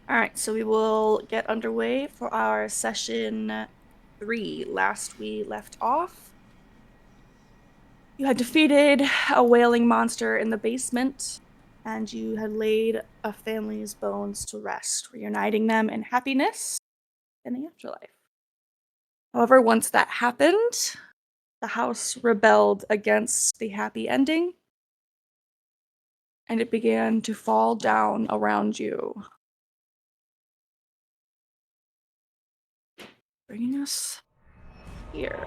All right, so we will get underway for our session 3. Last we left off, you had defeated a wailing monster in the basement, and you had laid a family's bones to rest, reuniting them in happiness in the afterlife. However, once that happened, the house rebelled against the happy ending, and it began to fall down around you. Bringing us here.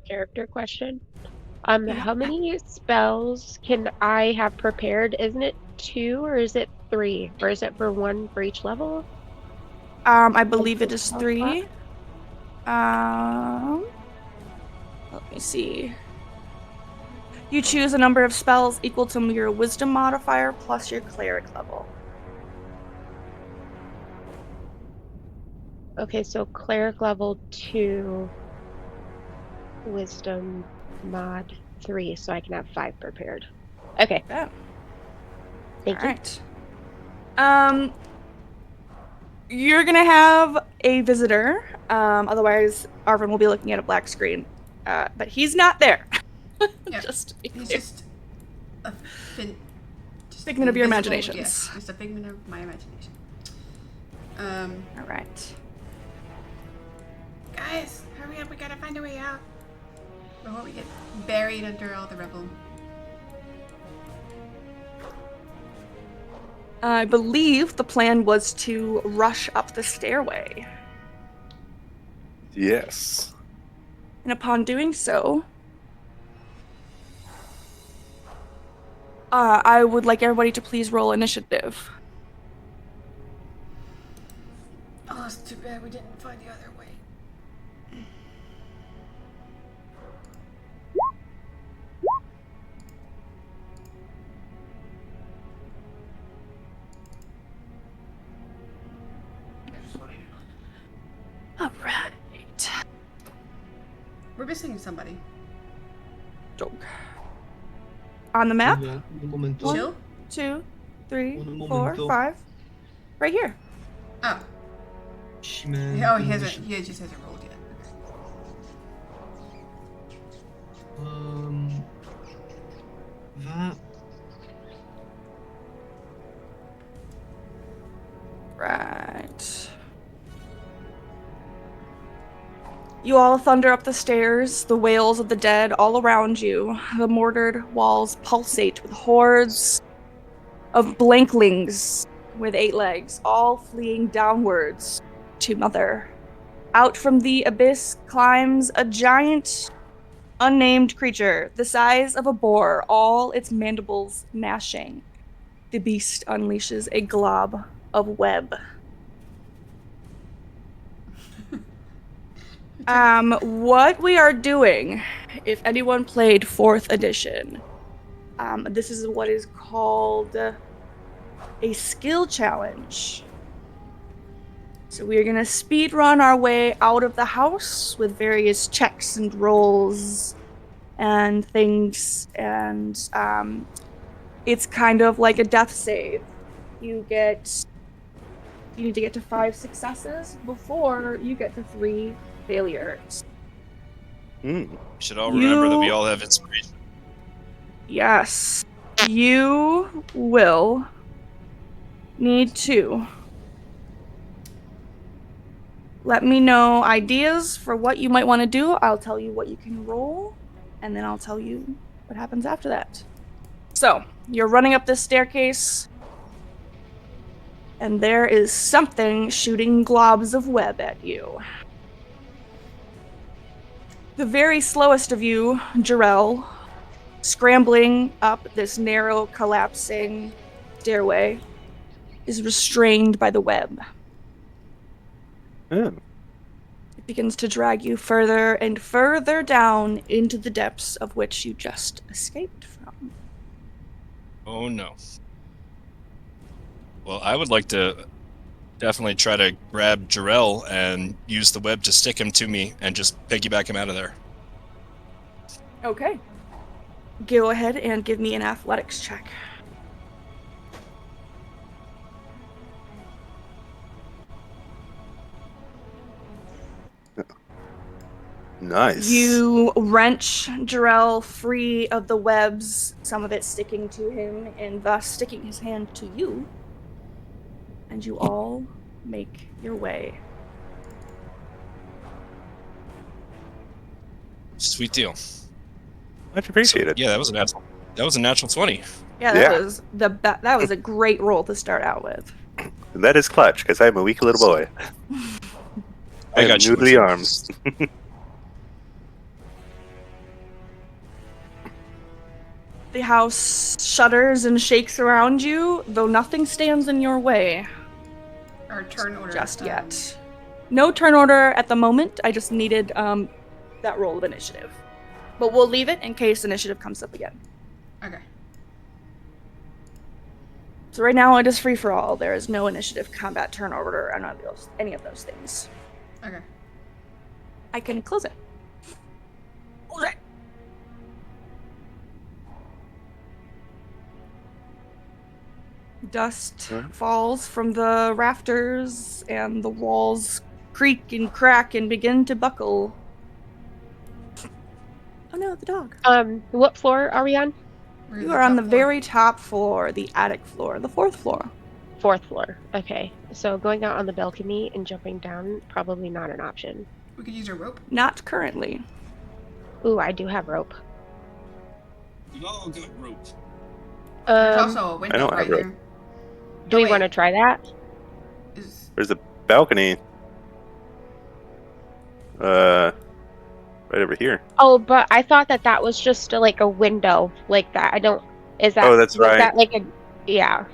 Character question. Yeah. How many spells can I have prepared? Isn't it 2 or is it 3? Or is it for 1 for each level? I One believe per it is spell slot? 3. Let me see. You choose a number of spells equal to your wisdom modifier plus your cleric level. Okay, so cleric level 2, wisdom mod 3, so I can have 5 prepared. Okay, Yeah. All thank you. right. Um, you're gonna have a visitor. Otherwise, Arvin will be looking at a black screen. But he's not there. Yep. Just to be He's clear. just a fin- just Figment of your invisible, imaginations. Yes, just a figment of my imagination. All right. Guys, hurry up! We gotta find a way out before we get buried under all the rubble. I believe the plan was to rush up the stairway. Yes. And upon doing so, I would like everybody to please roll initiative. Oh, it's too bad we didn't find the other way. All right. We're missing somebody. Dog. On the map? Un momento. One, Chill? 2, 3, Un 4, momento. 5. Right here. Oh. She-Man. Oh, he just hasn't rolled yet. That. Right. You all thunder up the stairs, the wails of the dead all around you. The mortared walls pulsate with hordes of blanklings with 8 legs, all fleeing downwards to Mother. Out from the abyss climbs a giant, unnamed creature, the size of a boar, all its mandibles gnashing. The beast unleashes a glob of web. What we are doing, if anyone played 4th edition, this is what is called a skill challenge. So we are going to speed run our way out of the house with various checks and rolls and things, and it's kind of like a death save. You need to get to 5 successes before you get to 3 failures. Mm. We should all remember that we all have inspiration. Yes. You will need to let me know ideas for what you might want to do. I'll tell you what you can roll, and then I'll tell you what happens after that. So, you're running up this staircase, and there is something shooting globs of web at you. The very slowest of you, Jarrell, scrambling up this narrow, collapsing stairway, is restrained by the web. Oh. It begins to drag you further and further down into the depths of which you just escaped from. Oh no. Well, I would like to definitely try to grab Jarrell and use the web to stick him to me and just piggyback him out of there. Okay. Go ahead and give me an athletics check. Nice. You wrench Jarrell free of the webs, some of it sticking to him, and thus sticking his hand to you. And you all make your way. Sweet deal. Much appreciated. Yeah, that was a natural 20. Yeah, that was a great roll to start out with. And that is clutch, because I'm a weak little boy. I got you, noodly my friend. arms. The house shudders and shakes around you, though nothing stands in your way Our turn order. just yet. No turn order at the moment. I just needed that roll of initiative. But we'll leave it in case initiative comes up again. Okay. So right now it is free for all. There is no initiative, combat, turn order, or any of those things. Okay. I can close it. Close it. Dust falls from the rafters, and the walls creak and crack and begin to buckle. Oh no, the dog. What floor are we on? We're You are on the top floor. very top floor, the attic floor, the 4th floor. 4th floor. Okay. So going out on the balcony and jumping down, probably not an option. We could use a rope. Not currently. Ooh, I do have rope. You all got rope. There's also a window don't right have rope. there. Do we want to try that? There's a balcony. Right over here. Oh, but I thought that was just like a window like that. I don't. Is that? Oh, that's is right. that like a? Yeah.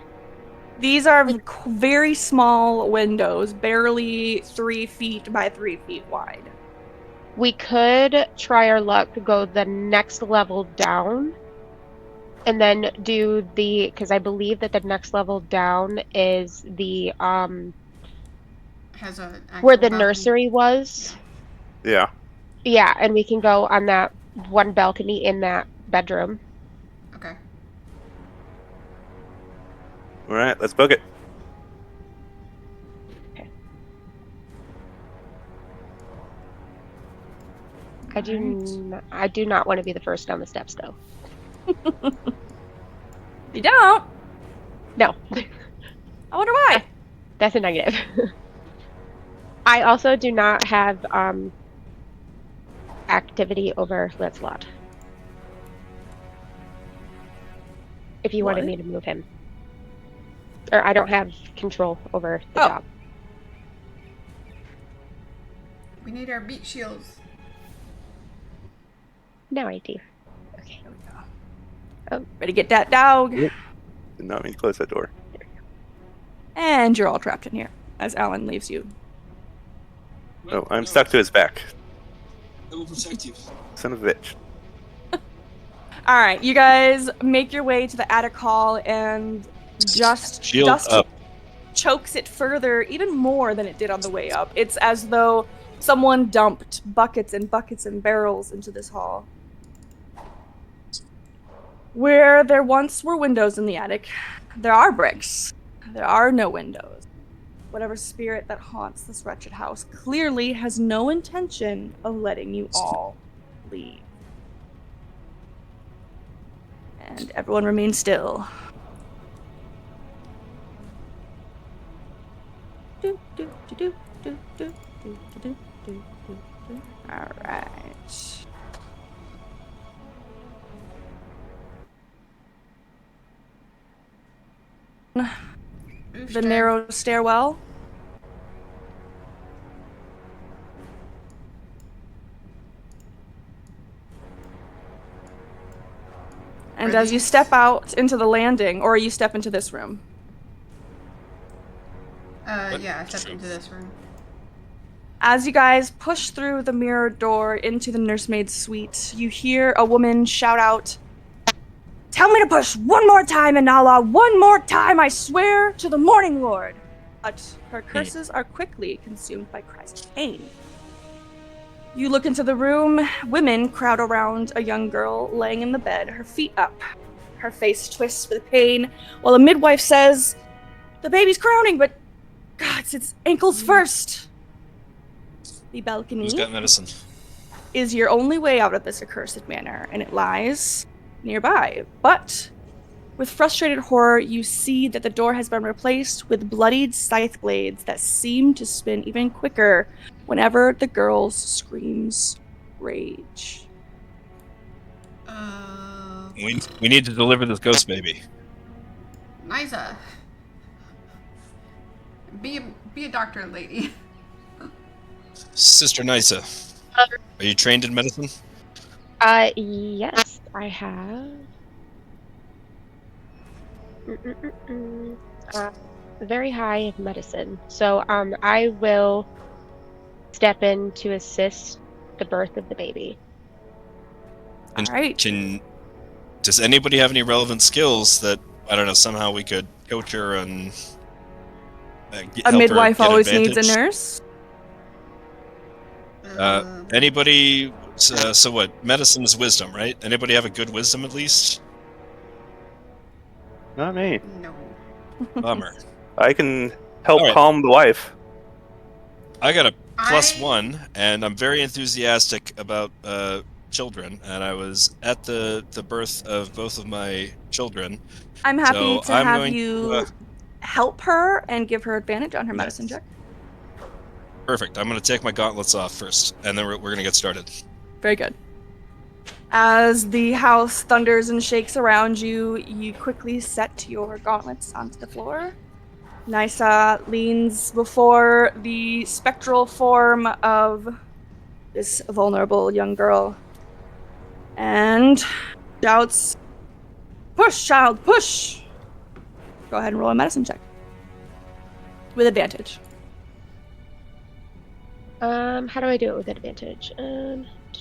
These are very small windows, barely 3 feet by 3 feet wide. We could try our luck to go the next level down, and then do because I believe that the next level down is the Has a where actual the balcony. nursery was. Yeah. Yeah, and we can go on that one balcony in that bedroom. Okay. All right, let's book it. I do not want to be the first down the steps though. You don't? No. I wonder why. That's a negative. I also do not have activity over Lancelot. If you wanted What? me to move him. Or I don't have control over the Oh. job. We need our beat shields. Now I do. Okay. There we go. Ready to get that dog. Yep. Did not mean to close that door. And you're all trapped in here as Alan leaves you. Oh, I'm stuck to his back. I will protect you. Son of a bitch. All right, you guys make your way to the attic hall, and just Shield dust up. chokes it further, even more than it did on the way up. It's as though someone dumped buckets and buckets and barrels into this hall. Where there once were windows in the attic, there are bricks. There are no windows. Whatever spirit that haunts this wretched house clearly has no intention of letting you all leave. And everyone remains still. Do, do, do, do, do, do, do, do, do, do, do. All right. The narrow stairwell. And as you step out into the landing, or you step into this room. Yeah, I stepped into this room. As you guys push through the mirrored door into the nursemaid's suite, you hear a woman shout out, "Tell me to push one more time, Inala! One more time, I swear, to the Morning Lord!" But her curses are quickly consumed by cries of pain. You look into the room. Women crowd around a young girl laying in the bed, her feet up. Her face twists with pain, while a midwife says, "The baby's crowning, but God, it's ankles first." The balcony. Who's got medicine? is your only way out of this accursed manor, and it lies nearby. But with frustrated horror, you see that the door has been replaced with bloodied scythe blades that seem to spin even quicker whenever the girl's screams rage. We need to deliver this ghost baby. Nisa. Be a doctor, lady. Sister Nisa, are you trained in medicine? Yes, I have. Very high medicine. So, I will step in to assist the birth of the baby. All right. Does anybody have any relevant skills that, I don't know, somehow we could coach her and A help midwife her get always advantage? needs a nurse. Anybody? So what? Medicine is wisdom, right? Anybody have a good wisdom at least? Not me. No. Bummer. I can help All right. calm the wife. I got a +1, and I'm very enthusiastic about children. And I was at the birth of both of my children. I'm happy So to I'm have going you to, help her and give her advantage on her Nice. medicine check. Perfect. I'm going to take my gauntlets off first, and then we're going to get started. Very good. As the house thunders and shakes around you, you quickly set your gauntlets onto the floor. Nisa leans before the spectral form of this vulnerable young girl and shouts, "Push, child, push!" Go ahead and roll a medicine check. With advantage. How do I do it with advantage?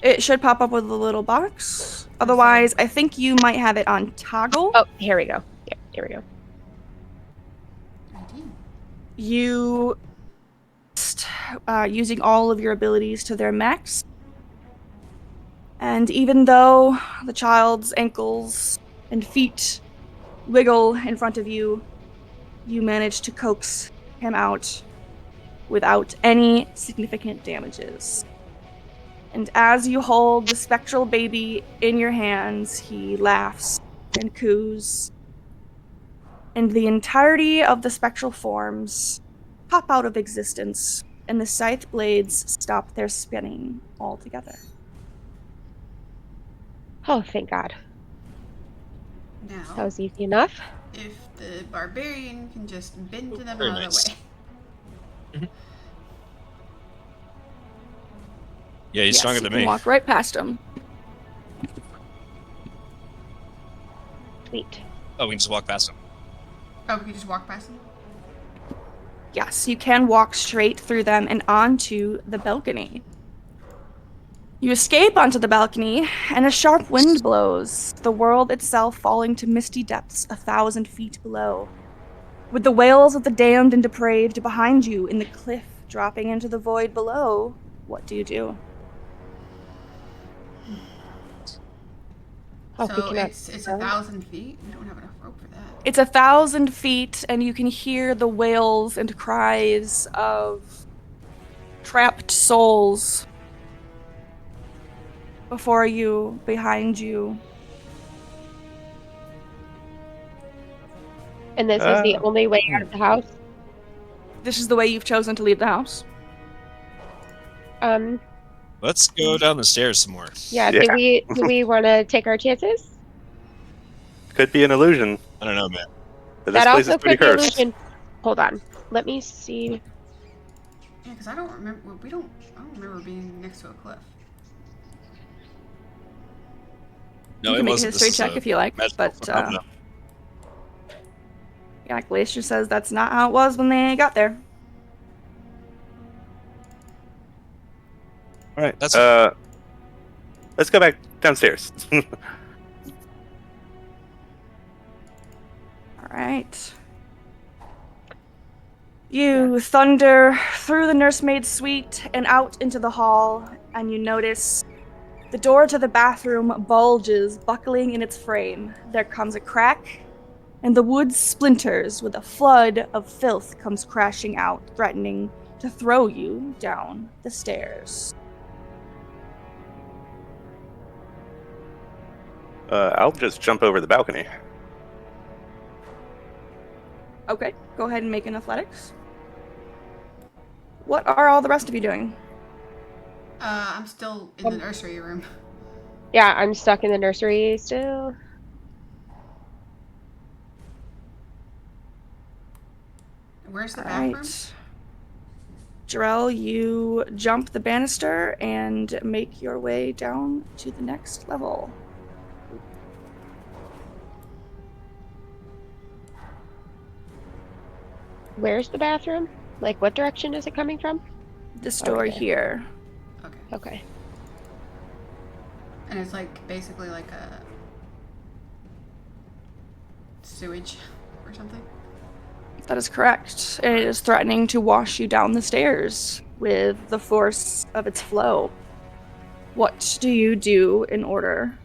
It should pop up with a little box. Otherwise, I think you might have it on toggle. Oh, here we go. Yeah, here we go. 19. You, using all of your abilities to their max. And even though the child's ankles and feet wiggle in front of you, you manage to coax him out without any significant damages. And as you hold the spectral baby in your hands, he laughs and coos. And the entirety of the spectral forms pop out of existence, and the scythe blades stop their spinning altogether. Oh, thank God. That Now, was easy enough. if the barbarian can just bend to them Very out of nice. the way. Yeah, he's stronger you than can me. walk right past him. Sweet. Oh, we can just walk past him. Oh, we can just walk past them? Yes, you can walk straight through them and onto the balcony. You escape onto the balcony, and a sharp wind blows, the world itself falling to misty depths 1,000 feet below. With the wails of the damned and depraved behind you and the cliff dropping into the void below, what do you do? Oh, we So cannot. it's 1,000 feet? We don't have enough rope for that. It's 1,000 feet, and you can hear the wails and cries of trapped souls before you, behind you. And this is the only way out of the house. This is the way you've chosen to leave the house. Let's go down the stairs some more. Yeah. Yeah. Do we want to take our chances? Could be an illusion. I don't know, man. But this That place also is pretty could be cursed. illusion. Hold on. Let me see. Yeah, because I don't remember. I don't remember being next to a cliff. No, You it can make a wasn't. history This is check a if you like, magical but phenomenon. yeah, Glacier says that's not how it was when they got there. All right. That's- Let's go back downstairs. Alright. You thunder through the nursemaid's suite and out into the hall, and you notice the door to the bathroom bulges, buckling in its frame. There comes a crack, and the wood splinters with a flood of filth comes crashing out, threatening to throw you down the stairs. I'll just jump over the balcony. Okay, go ahead and make an athletics. What are all the rest of you doing? I'm still in the nursery room. Yeah, I'm stuck in the nursery still. Where's the All bathroom? right. Jarell, you jump the banister and make your way down to the next level. Where's the bathroom? Like, what direction is it coming from? This Over door there. here. Okay. Okay. And it's like basically like a sewage or something. That is correct. And it is threatening to wash you down the stairs with the force of its flow. What do you do in order?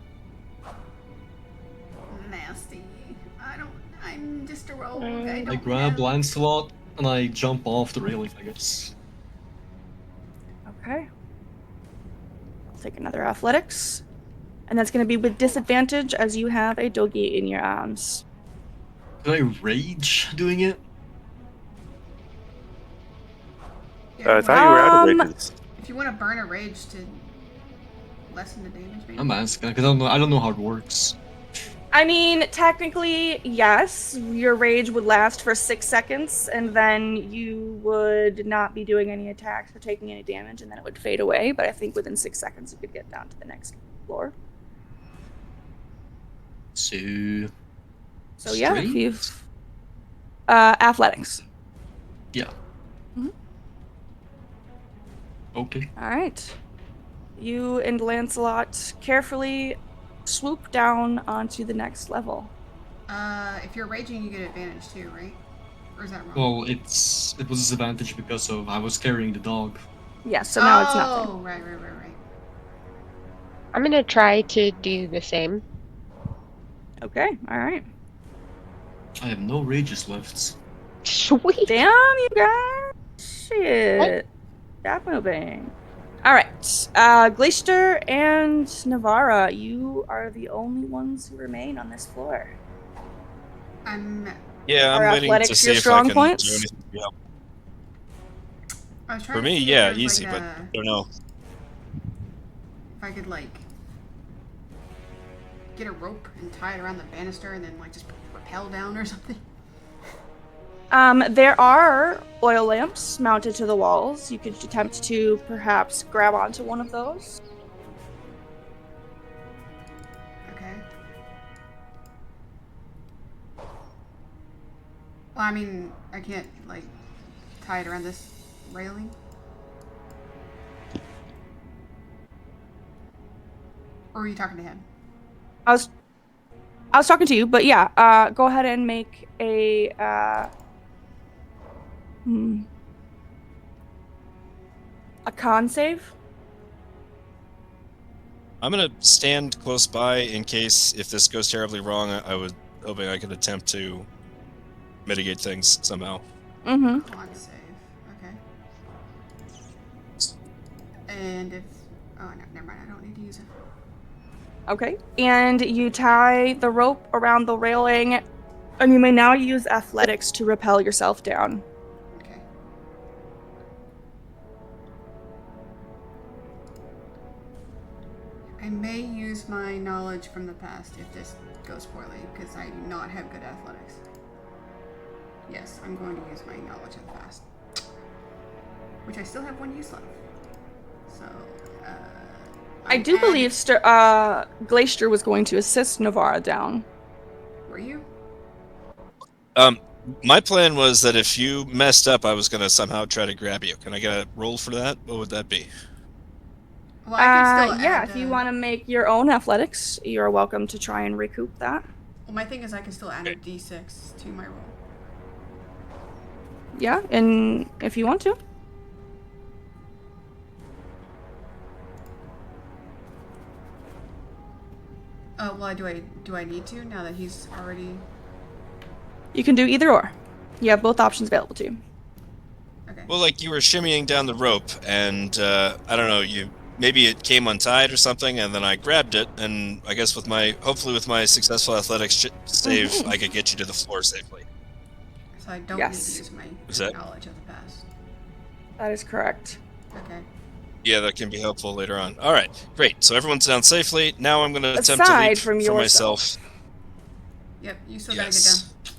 Nasty. I'm just a rogue. I I don't grab have... Lancelot and I jump off the railing, I guess. Okay. I'll take another athletics. And that's going to be with disadvantage as you have a doggy in your arms. Can I rage doing it? Yeah, I thought you were out of Um, rages. if you want to burn a rage to lessen the damage, maybe? I'm asking because I don't know how it works. I mean, technically, yes. Your rage would last for 6 seconds, and then you would not be doing any attacks or taking any damage, and then it would fade away. But I think within 6 seconds, you could get down to the next floor. So Yeah, if straight? you've athletics. Yeah. Mhm. Okay. All right. You and Lancelot carefully swoop down onto the next level. If you're raging, you get advantage too, right? Or is that wrong? Well, it was a disadvantage because of I was carrying the dog. Yes, so now it's nothing. Oh, right. I'm gonna try to do the same. Okay, all right. I have no rages left. Sweet. Damn, you guys. Shit. Stop moving. All right. Glacier and Navara, you are the only ones who remain on this floor. Yeah, I'm Are waiting to athletics see your if I strong can points? do anything to help. I was trying For to me, see if yeah, there's, easy, like, but I don't know. if I could like get a rope and tie it around the banister and then like just rappel down or something. There are oil lamps mounted to the walls. You could attempt to perhaps grab onto one of those. Okay. Well, I mean, I can't like tie it around this railing. Or were you talking to him? I was talking to you, but yeah, go ahead and make a con save. I'm gonna stand close by in case if this goes terribly wrong. I was hoping I could attempt to mitigate things somehow. Mm-hmm. Con save. Okay. And if no, never mind. I don't need to use it. Okay. And you tie the rope around the railing, and you may now use athletics to rappel yourself down. Okay. I may use my knowledge from the past if this goes poorly, because I do not have good athletics. Yes, I'm going to use my knowledge of the past. Which I still have 1 use left. So, I do believe Glacier was going to assist Navara down. Were you? My plan was that if you messed up, I was gonna somehow try to grab you. Can I get a roll for that? What would that be? Well, I could still yeah, add, if you want to make your own athletics, you're welcome to try and recoup that. Well, my thing is I can still add a d6 to my roll. Yeah, and if you want to. Well, do I need to now that he's already? You can do either or. You have both options available to you. Okay. Well, like you were shimmying down the rope, and I don't know, you maybe it came untied or something, and then I grabbed it, and I guess hopefully with my successful athletics save, I could get you to the floor safely. So I don't need Yes. to use my Is that- knowledge of the past. That is correct. Okay. Yeah, that can be helpful later on. All right, great. So everyone's down safely. Now I'm going to attempt to Aside leap from for yourself. myself. Yep, you still Yes. gotta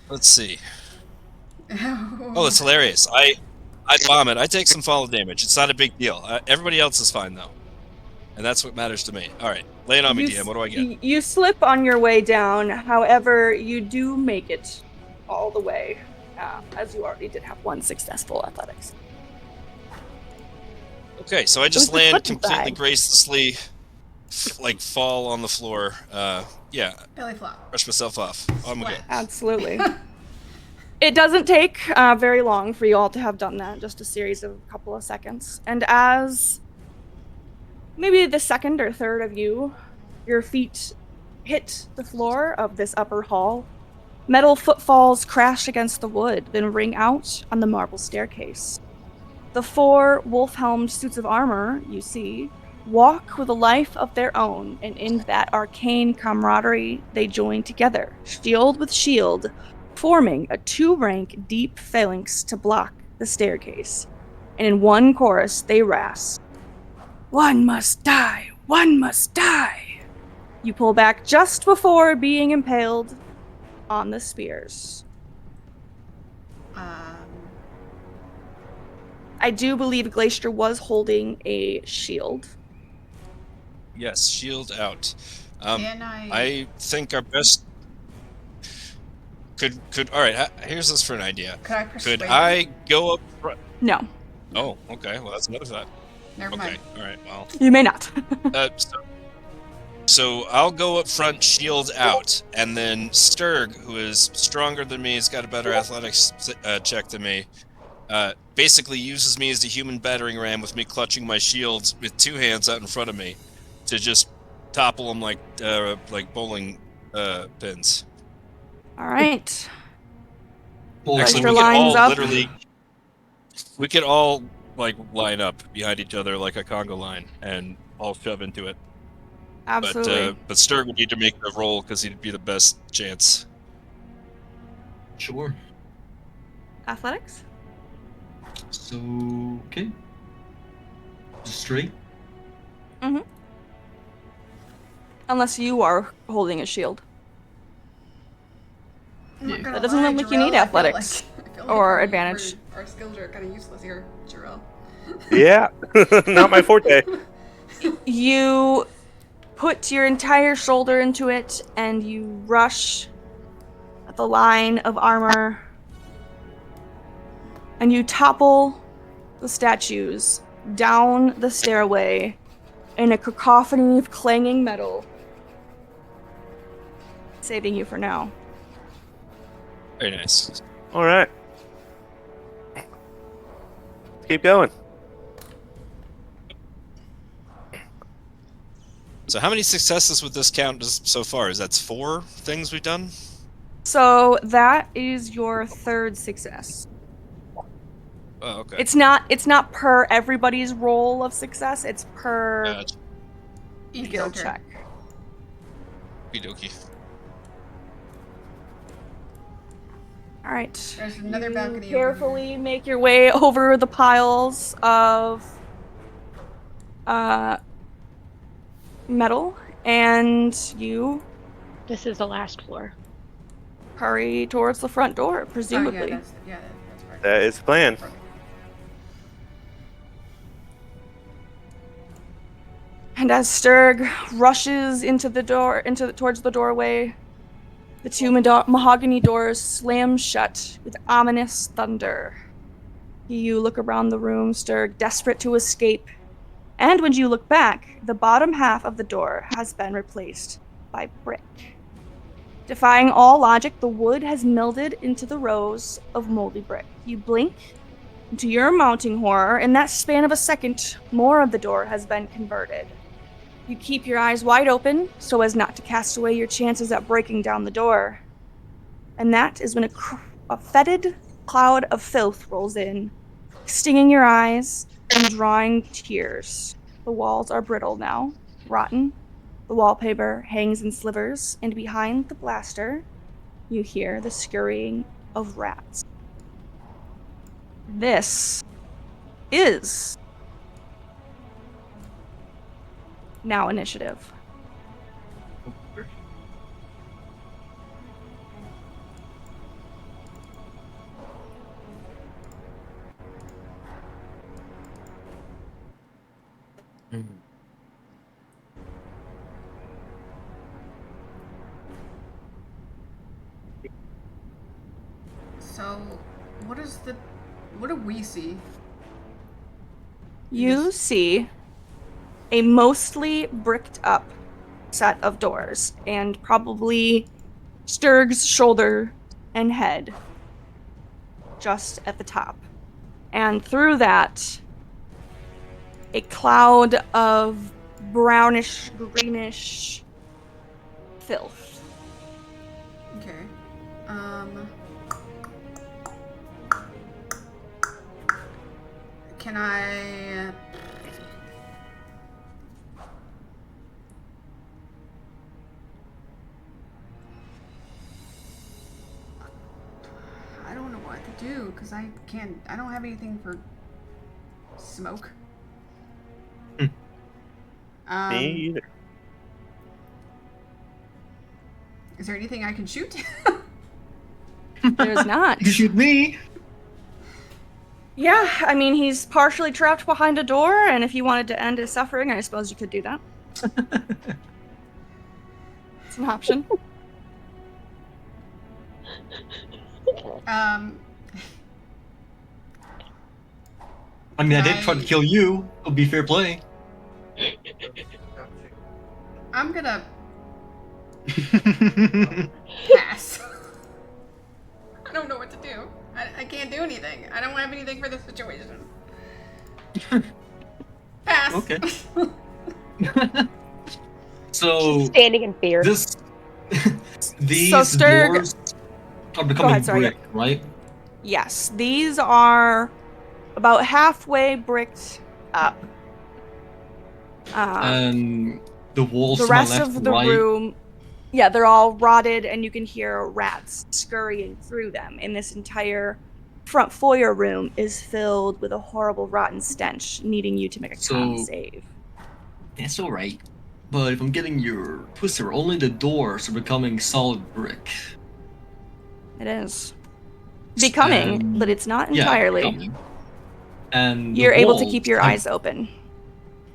Let's see. get down. Oh, it's hilarious. I vomit. I take some fall damage. It's not a big deal. Everybody else is fine though, and that's what matters to me. All right, lay it on me, DM. What do I get? You slip on your way down. However, you do make it all the way, as you already did have one successful athletics. Okay, so I was just the land flip completely side. gracefully, like fall on the floor. Yeah, Belly flop. brush myself off. I'm good. Splat. Absolutely. It doesn't take very long for you all to have done that, just a series of a couple of seconds. And as maybe the second or third of you, your feet hit the floor of this upper hall, metal footfalls crash against the wood, then ring out on the marble staircase. The 4 wolf-helmed suits of armor, you see, walk with a life of their own, and in that arcane camaraderie, they join together, shield with shield, forming a 2-rank deep phalanx to block the staircase. And in one chorus, they rasp, "One must die! One must die!" You pull back just before being impaled on the spears. I do believe Glacier was holding a shield. Yes, shield out. Can I think our best could. All right. Here's this for an idea. Could I persuade Could him? I go up front? No, Oh, okay. Well, that's another thought. Never Okay. mind. All right. Well. you may not. So I'll go up front, shield out, and then Sturg, who is stronger than me, has got a better athletics check than me, basically uses me as a human battering ram with me clutching my shields with 2 hands out in front of me to just topple them like bowling pins. All right. Well, Actually, Extra we could lines all up. literally, we could all like line up behind each other like a Congo line and all shove into it. Absolutely. But Sturg would need to make the roll because he'd be the best chance. Sure. Athletics? So, okay. Just straight? Mm-hmm. Unless you are holding a shield. I'm not gonna That doesn't lie, look like you Jarrell, need I feel athletics I feel or our- advantage. Our skills are kind of useless here, Jarrell. Yeah, not my forte. You put your entire shoulder into it, and you rush at the line of armor, and you topple the statues down the stairway in a cacophony of clanging metal, saving you for now. Very nice. All right. Let's keep going. So how many successes would this count so far? Is that 4 things we've done? So that is your 3rd success. Oh, okay. It's not per everybody's roll of success. It's per Gotcha. Each skill counter. check. Okie All right. There's another You balcony over carefully make your way over the piles of metal, and you This is the last floor. hurry towards the front door, presumably. Oh, that's right. That is the plan. Perfect. And as Sturg rushes into the door, towards the doorway, the 2 mahogany doors slam shut with ominous thunder. You look around the room, Sturg, desperate to escape. And when you look back, the bottom half of the door has been replaced by brick. Defying all logic, the wood has melded into the rows of moldy brick. You blink, and to your mounting horror, in that span of a second, more of the door has been converted. You keep your eyes wide open so as not to cast away your chances at breaking down the door. And that is when a fetid cloud of filth rolls in, stinging your eyes and drawing tears. The walls are brittle now, rotten. The wallpaper hangs in slivers, and behind the blaster, you hear the scurrying of rats. This is now initiative. So, what do we see? You see a mostly bricked up set of doors, and probably Sturg's shoulder and head just at the top. And through that, a cloud of brownish, greenish filth. Okay. Can I... I don't know what to do, because I don't have anything for smoke. Me either. Is there anything I can shoot? There's not. You shoot me. Yeah, I mean, he's partially trapped behind a door, and if you wanted to end his suffering, I suppose you could do that. It's an option. I mean, I did try to kill you. It'll be fair play. I'm gonna pass. I don't know what to do. I can't do anything. I don't have anything for this situation. Pass. Okay. So Standing in fear. this these So, Sturg- doors are becoming ahead, sorry, brick, right? Yes, these are about halfway bricked up. And the walls The to my rest left, of the right. room, yeah, they're all rotted, and you can hear rats scurrying through them. And this entire front foyer room is filled with a horrible rotten stench, needing you to make a con So- save. That's all right. But if I'm getting your twister, only the doors are becoming solid brick. It is becoming, but it's not Yeah, entirely. becoming. And the You're able to walls keep your have- eyes open.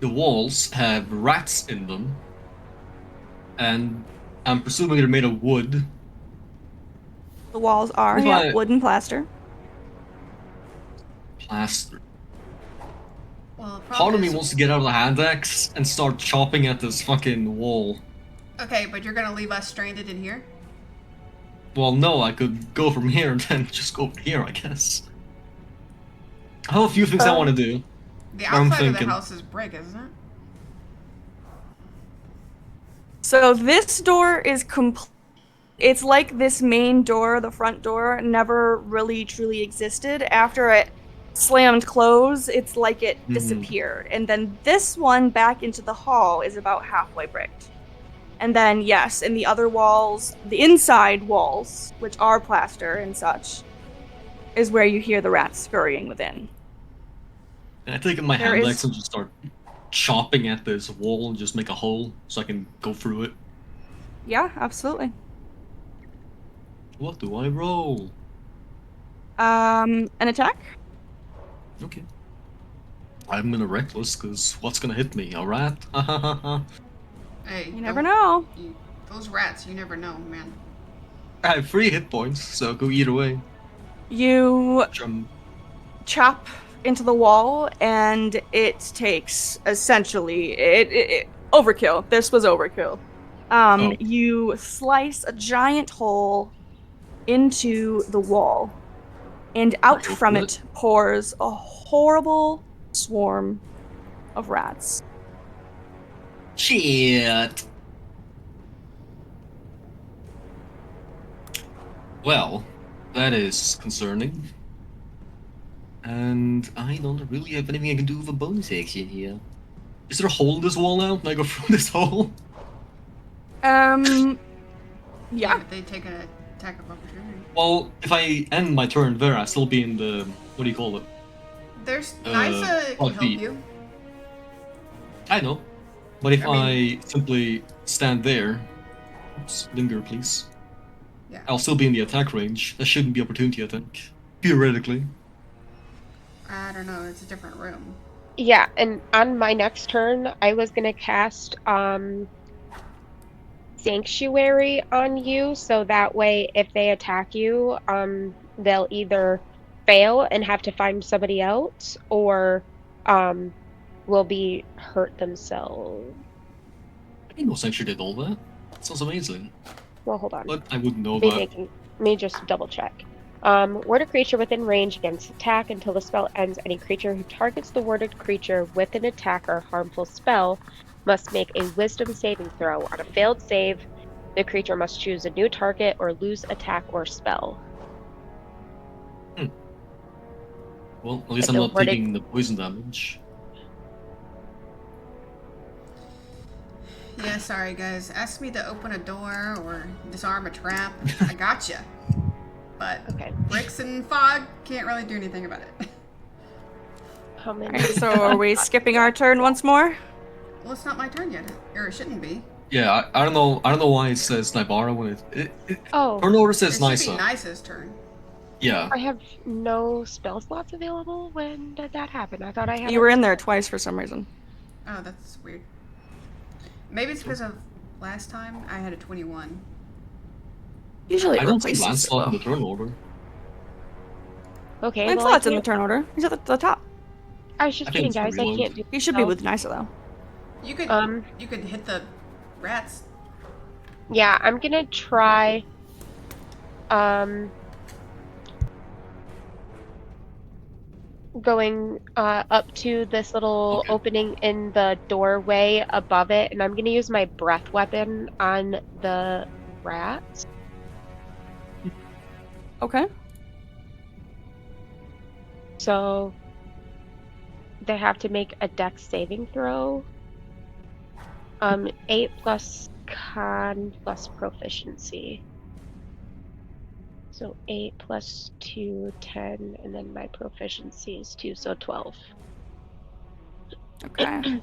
The walls have rats in them, and I'm presuming they're made of wood. The walls are, If yeah, I- wood and plaster. Plaster. Well, Part of me wants to get out of the hand axe and start chopping at this fucking wall. Okay, but you're gonna leave us stranded in here? Well, no, I could go from here and then just go over here, I guess. I have a few things I want to do. The I'm outside of the thinking- house is brick, isn't it? So this door is complete. It's like this main door, the front door, never really truly existed. After it slammed closed, it's like it disappeared. And then this one back into the hall is about halfway bricked. And then, yes, in the other walls, the inside walls, which are plaster and such, is where you hear the rats scurrying within. And I take my There hand is- axe and just start chopping at this wall and just make a hole so I can go through it. Yeah, absolutely. What do I roll? An attack? Okay. I'm gonna reckless, because what's gonna hit me? A rat? Hey, You never know. Those rats, you never know, man. I have 3 hit points, so go either way. You Jump. chop into the wall, and it takes essentially it overkill. This was overkill. Oh. You slice a giant hole into the wall, and out Go from for it pours a horrible swarm of rats. Shit. Well, that is concerning. And I don't really have anything I can do with a bonus action here. Is there a hole in this wall now? Can I go through this hole? Yeah. But they take an attack of opportunity. Well, if I end my turn there, I'll still be in the... What do you call it? There's Nysa can help feet. you. I know. But if I I simply stand there... Oops, linger, please. Yeah. I'll still be in the attack range. That shouldn't be opportunity attack. Theoretically. I don't know. It's a different room. Yeah, and on my next turn, I was gonna cast Sanctuary on you, so that way if they attack you, they'll either fail and have to find somebody else, or will be hurt themselves. I didn't know Sanctuary did all that. Sounds amazing. Well, hold on. But I wouldn't know Be that. making, let me just double check. Ward a creature within range against attack until the spell ends. Any creature who targets the warded creature with an attack or harmful spell must make a wisdom saving throw. On a failed save, the creature must choose a new target or lose attack or spell. Well, at least If I'm the not warded- taking the poison damage. Yeah, sorry guys. Ask me to open a door or disarm a trap. I gotcha. But Okay. bricks and fog can't really do anything about it. How many? Alright, so are we skipping our turn once more? Well, it's not my turn yet, or it shouldn't be. Yeah, I don't know. I don't know why it says Nybara when it Oh, turn order It says should be Nysa. Nysa's turn. Yeah. I have no spell slots available. When did that happen? I thought I had. You were in there twice for some reason. Oh, that's weird. Maybe it's because of last time I had a 21. Usually I it don't see replaces it, Lancelot in though. the turn order. Okay, well, I Lancelot's in the can't. turn order. He's at the top. I was just I think kidding, it's a guys. I reload. can't do. He should be spell. with Nysa, though. You could you could hit the rats. Yeah, I'm gonna try. Going up to this little Okay. opening in the doorway above it, and I'm gonna use my breath weapon on the rats. Okay. So they have to make a dex saving throw. 8 plus con plus proficiency. So 8 plus 2, 10, and then my proficiency is 2, so 12. Okay.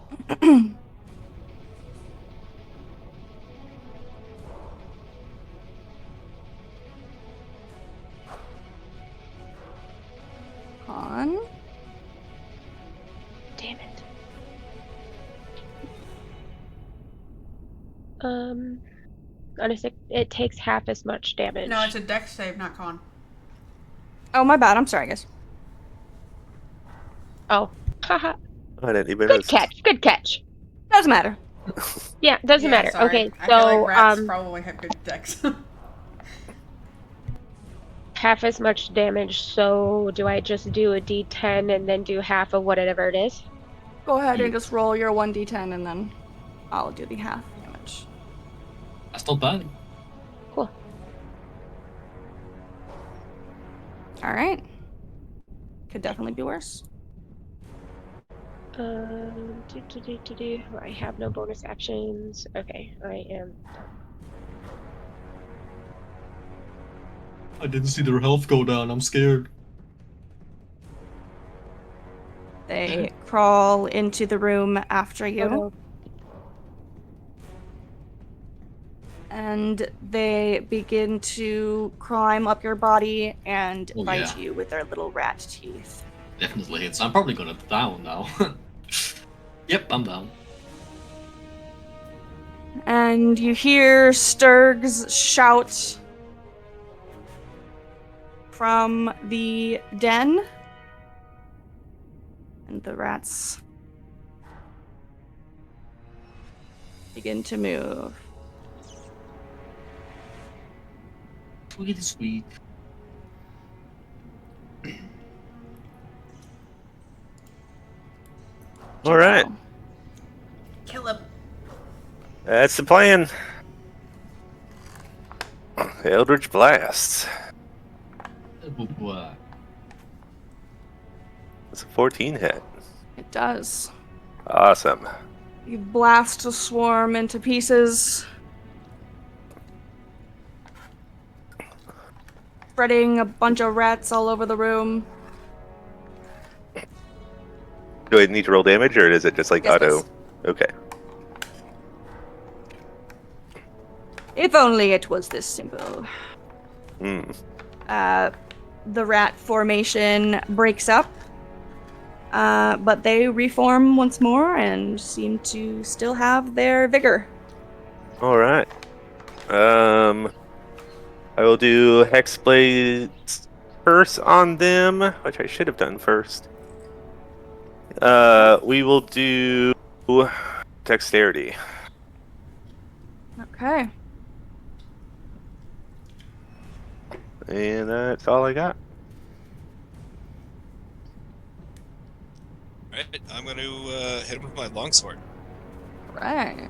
On. Damn it. Honestly, it takes half as much damage. No, it's a dex save, not con. Oh, my bad. I'm sorry, guys. Oh, haha. I didn't even Good notice. catch. Good catch. Doesn't matter. Yeah, doesn't Yeah, matter. sorry. Okay, I feel so like rats probably have good dex. half as much damage. So do I just do a D10 and then do half of whatever it is? Go ahead and just roll your 1d10 and then I'll do the half damage. That's not bad. Cool. Alright. Could definitely be worse. I have no bonus actions. Okay, I am. I didn't see their health go down. I'm scared. They crawl into the room after you. Oh, no. And they begin to climb up your body and Oh, bite yeah. you with their little rat teeth. Definitely hits. I'm probably gonna down now. Yep, I'm down. And you hear Sturgs shout from the den. And the rats begin to move. Sweet, sweet. All right, Kill him. that's the plan. Eldritch Blast. It's a 14 hit. It does. Awesome. You blast the swarm into pieces, spreading a bunch of rats all over the room. Do I need to roll damage, or is it just like Yes, auto? please. Okay. If only it was this simple. Hmm. The rat formation breaks up, but they reform once more and seem to still have their vigor. All right. I will do Hexblade Curse on them, which I should have done first. We will do Dexterity. Okay. And that's all I got. Alright, I'm going to hit him with my longsword. Right.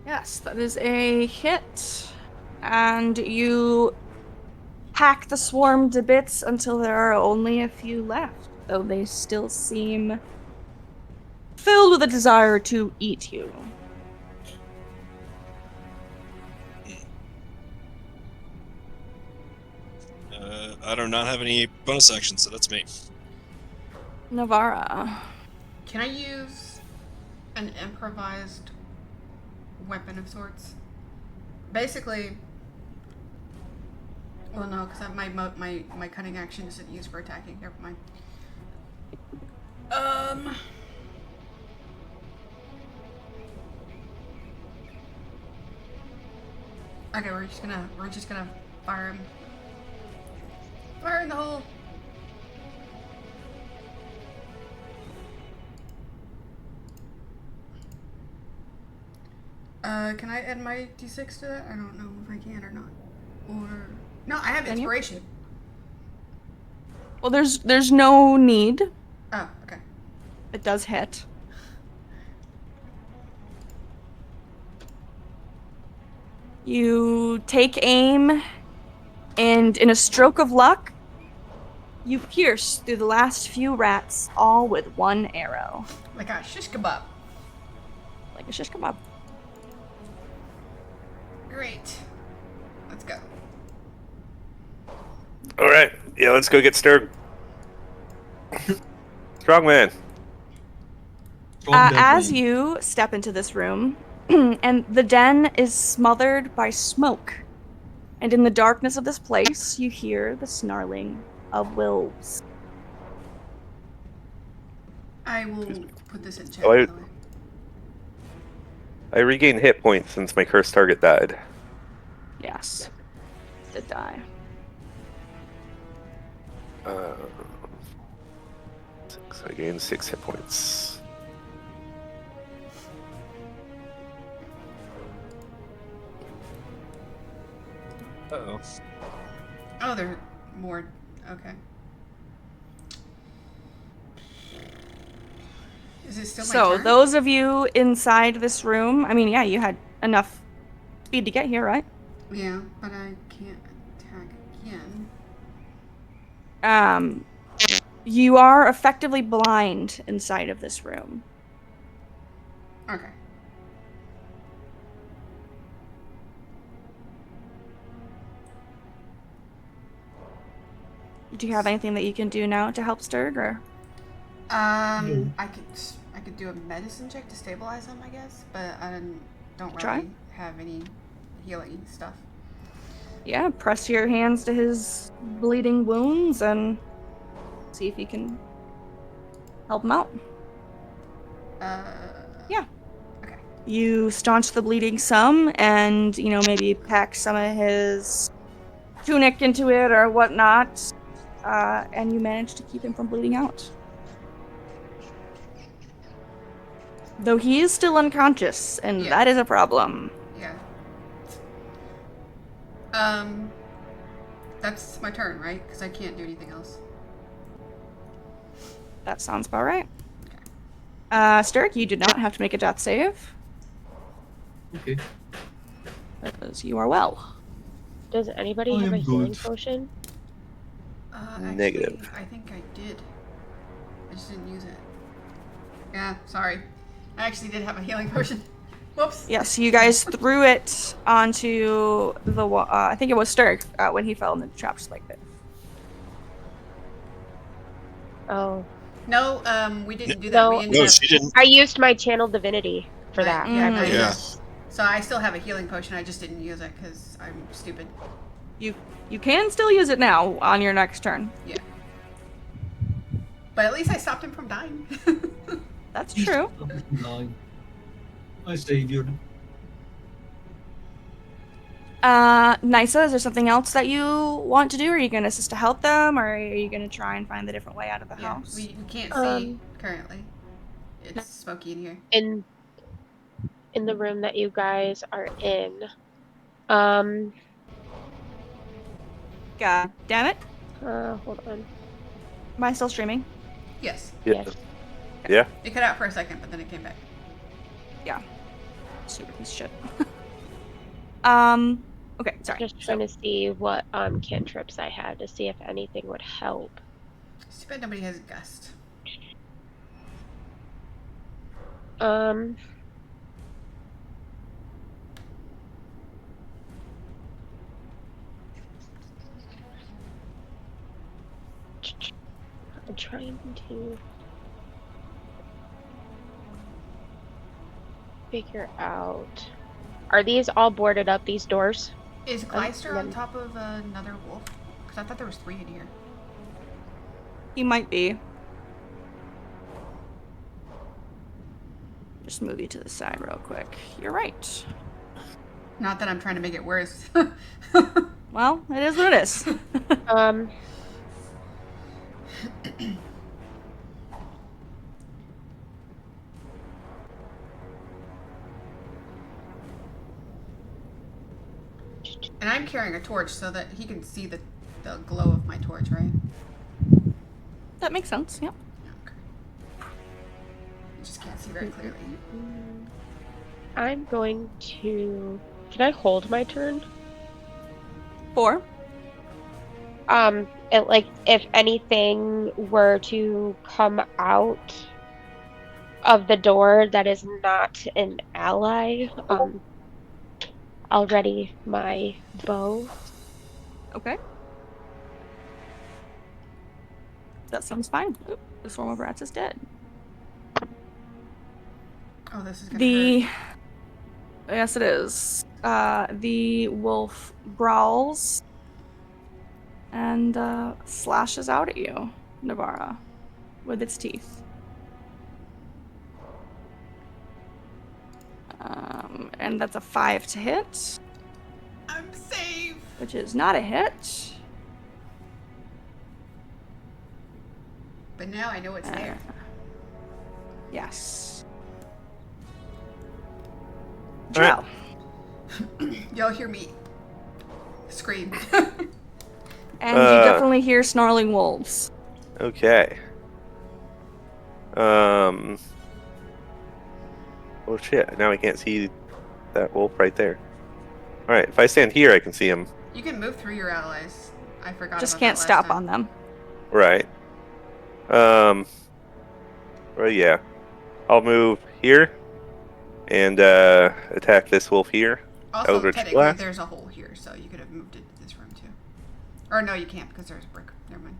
Yes, that is a hit. And you hack the swarm to bits until there are only a few left, though they still seem filled with a desire to eat you. I do not have any bonus actions, so that's me. Navara. Can I use an improvised weapon of sorts? Basically, well, no, because my cutting action isn't used for attacking. Never mind. Okay, we're just gonna fire him. Fire in the hole. Can I add my d6 to that? I don't know if I can or not. Or no, I have Can you? inspiration. Well, there's no need. Oh, okay. It does hit. You take aim, and in a stroke of luck, you pierce through the last few rats, all with one arrow. Like a shish kebab. Like a shish kebab. Great. Let's go. All right. Yeah, let's go get Sturg. Strong man. Strong As deadly. you step into this room, and the den is smothered by smoke, and in the darkness of this place, you hear the snarling of wolves. I will put this in chat, Oh, by the way. I regained hit points since my cursed target died. Yes, did die. I gained 6 hit points. Uh-oh. Oh, there are more. Okay. Is it still my So, turn? those of you inside this room, I mean, yeah, you had enough speed to get here, right? Yeah, but I can't attack again. You are effectively blind inside of this room. Okay. Do you have anything that you can do now to help Sturg, or? I could do a medicine check to stabilize him, I guess, but I don't Try. really have any healing stuff. Yeah, press your hands to his bleeding wounds and see if you can help him out. Yeah. Okay. You staunch the bleeding some and, maybe pack some of his tunic into it or whatnot, and you manage to keep him from bleeding out. Though he is still unconscious, and Yeah. that is a problem. Yeah. That's my turn, right? Because I can't do anything else. That sounds about right. Sturg, you do not have to make a death save. Okay. Because you are well. Does anybody I have a am healing good. potion? Negative. Actually, I think I did. I just didn't use it. Yeah, sorry. I actually did have a healing potion. Whoops. Yes, you guys threw it onto the wall. I think it was Sturg when he fell in the trap spike pit. Oh. No, we didn't do that. No, We ended No, up. she didn't. I used my channel divinity for that. Yeah, Mm. Yeah. So I still have a healing potion. I just didn't use it because I'm stupid. You can still use it now on your next turn. Yeah. But at least I stopped him from dying. That's true. Nine. I savior. Nisa, is there something else that you want to do? Are you going to assist to help them, or are you going to try and find a different way out of the Yeah, house? we can't see currently. It's smoky in here. In the room that you guys are in. Um God damn it. hold on. Am I still streaming? Yes. Yeah. Yes. Yeah. It cut out for a second, but then it came back. Yeah. Super piece of shit. Okay, sorry. Just trying to see what cantrips I had to see if anything would help. It's too bad nobody has a gust. I'm trying to figure out. Are these all boarded up, these doors? Is Kleister on then- top of another wolf? Because I thought there was 3 in here. He might be. Just move you to the side real quick. You're right. Not that I'm trying to make it worse. Well, it is what it is. And I'm carrying a torch so that he can see the glow of my torch, right? That makes sense, yep. Okay. I just can't see very clearly. I'm going to. Can I hold my turn? 4. If anything were to come out of the door that is not an ally, I'll ready my bow. Okay. That sounds fine. Oop, the swarm of rats is dead. Oh, this is gonna hurt. Yes, it is. The wolf growls and slashes out at you, Navara, with its teeth. And that's a 5 to hit, I'm safe! which is not a hit. But now I know it's there. Yes. All right. Drow. Y'all hear me scream. And you definitely hear snarling wolves. Okay. Oh shit! Now I can't see that wolf right there. All right, if I stand here, I can see him. You can move through your allies. I forgot. Just about can't that last stop time. on them. Right. Well, yeah. I'll move here and attack this wolf here. Also, Eldritch technically, Blast. there's a hole here, so you could have moved it to this room too. Or no, you can't because there's a brick. Never mind.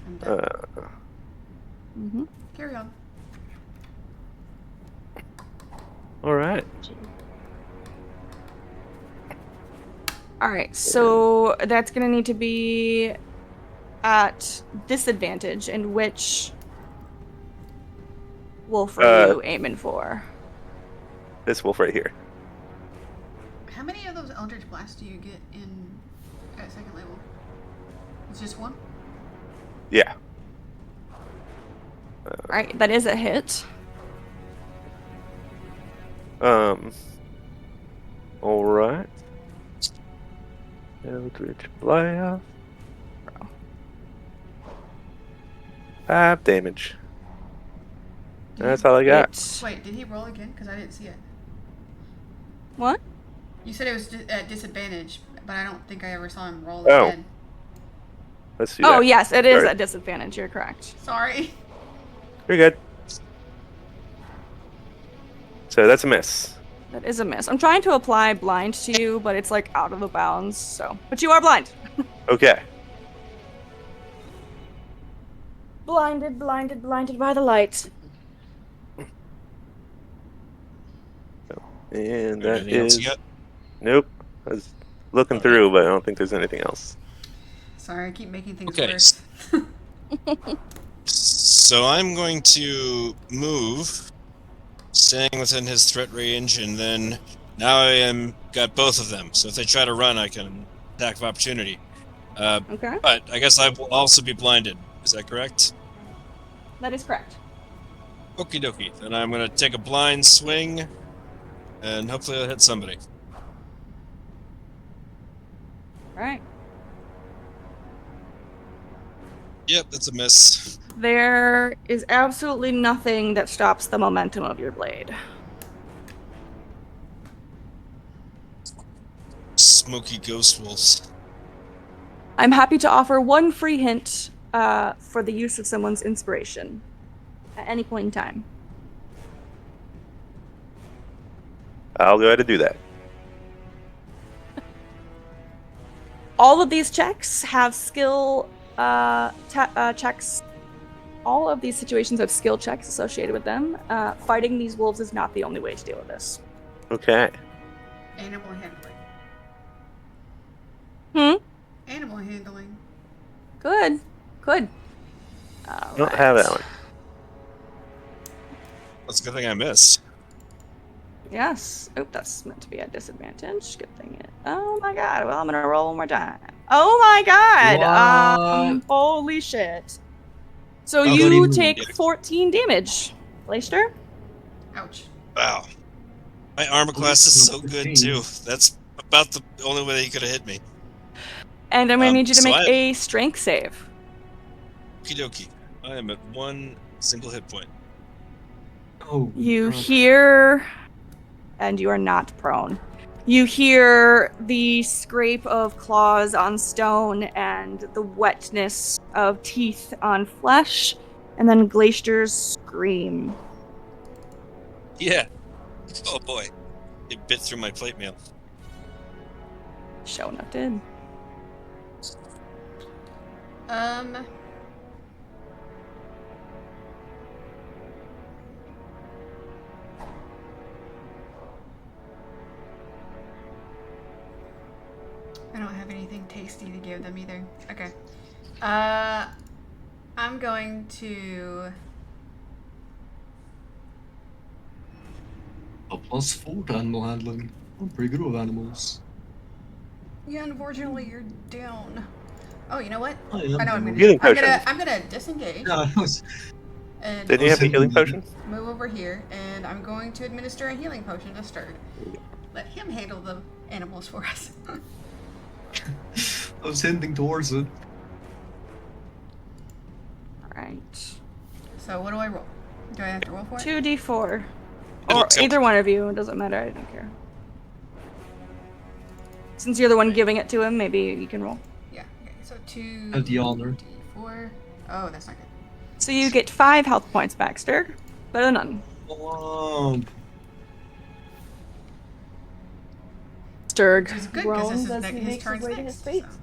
I'm done. Mm-hmm. Carry on. All right. Alright, so that's gonna need to be at disadvantage. And which wolf are you aiming for? This wolf right here. How many of those Eldritch Blasts do you get at 2nd level? It's just one? Yeah. Alright, that is a hit. All right. Eldritch Blast. 5 damage. That's all I got. It- Wait, did he roll again? Because I didn't see it. What? You said it was at disadvantage, but I don't think I ever saw him roll Oh. again. Let's do that. Oh, yes, it is Sorry. at disadvantage. You're correct. Sorry. You're good. So that's a miss. That is a miss. I'm trying to apply blind to you, but it's like out of the bounds. So, but you are blind. Okay. Blinded by the light. And that Anything else you is. got? Nope. I was looking Okay. through, but I don't think there's anything else. Sorry, I keep making things Okay. worse. So I'm going to move, staying within his threat range, and then now I am got both of them. So if they try to run, I can attack of opportunity. Okay, But I guess I will also be blinded. Is that correct? that is correct. Okie dokie. Then I'm going to take a blind swing, and hopefully I'll hit somebody. All right. Yep, that's a miss. There is absolutely nothing that stops the momentum of your blade. Smoky ghost wolves. I'm happy to offer one free hint for the use of someone's inspiration at any point in time. I'll go ahead and do that. All of these checks have skill checks. All of these situations have skill checks associated with them. Fighting these wolves is not the only way to deal with this. Okay. Animal handling. Animal handling. Good. I don't have that one. That's a good thing I missed. Yes. Oh, that's meant to be at disadvantage. Good thing it. Oh my god. Well, I'm gonna roll one more time. Oh my god. What? Holy shit. So don't you even take get it. 14 damage. Leister? Ouch. Wow. My armor class is so good too. That's about the only way that he could have hit me. And I'm gonna need you to so make I- a strength save. Okie dokie. I am at one single hit point. Oh, You God. hear, and you are not prone. You hear the scrape of claws on stone and the wetness of teeth on flesh, and then Glacier's scream. Yeah. Oh boy. It bit through my plate mail. Show enough did. I don't have anything tasty to give them either. Okay. I'm going to. A +4 to animal handling. I'm pretty good with animals. Yeah, unfortunately, you're down. Oh, you know what? I am I know what I'm gonna Healing do. potions. I'm gonna disengage Yeah, I was. and Didn't you have a Send healing me- potion? move over here, and I'm going to administer a healing potion to Sturg. Let him handle the animals for us. I was hinting towards it. Alright. So what do I roll? Do I have to roll for it? 2d4. It'll Or tilt. either one of you. It doesn't matter. I don't care. Since you're the one giving it to him, maybe you can roll. Yeah. Okay. So 2 Have the honor. d4. Oh, that's not good. So you get 5 health points back, Sturg. Better than none. Sturg Which is good because groans this is as he his makes turn's his way to next. his fate. So.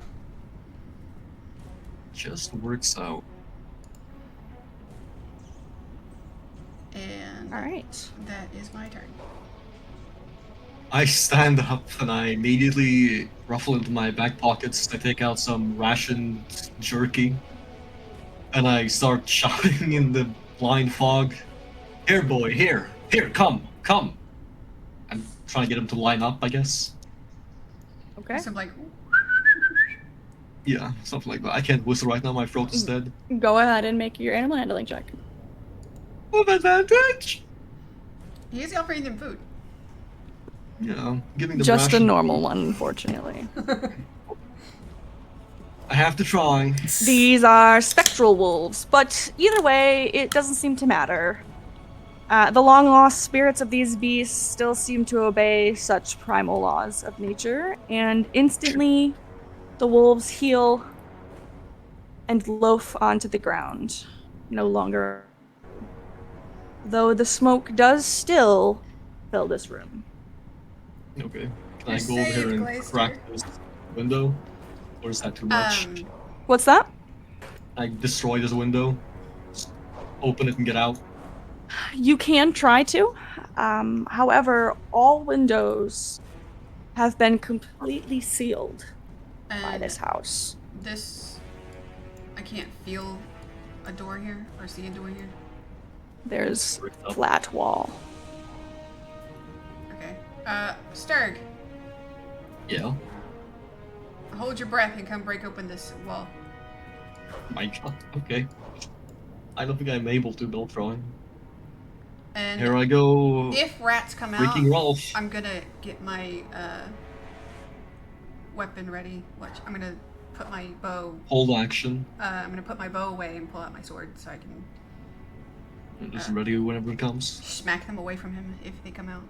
Just works out. And Alright. that is my turn. I stand up and I immediately ruffle into my back pockets. I take out some rationed jerky. And I start shouting in the blind fog. Here, boy, here, come. I'm trying to get him to line up, I guess. Okay. So I'm like, Yeah, something like that. I can't whistle right now, my throat is dead. Go ahead and make your animal handling check. With advantage! he is offering them food. Yeah, giving them Just a ration. normal one, unfortunately. I have to try. These are spectral wolves, but either way, it doesn't seem to matter. The long lost spirits of these beasts still seem to obey such primal laws of nature, and instantly the wolves heal and loaf onto the ground, no longer. Though the smoke does still fill this room. Okay. Can I You're go over here saved, and Glacier. crack this window? Or is that too much? What's that? I destroy this window. Just open it and get out. You can try to. However, all windows have been completely sealed by And this house. this, I can't feel a door here or see a door here. There's Bricked up. flat wall. Okay. Sturg, Yeah. hold your breath and come break open this wall. My god. Okay. I don't think I'm able to, but I'll try. And Here I go. if rats come out, Breaking Ralph. I'm gonna get my weapon ready. Watch. I'm gonna put my bow. Hold action. I'm gonna put my bow away and pull out my sword so I can I'm just ready whenever it comes. smack them away from him if they come out.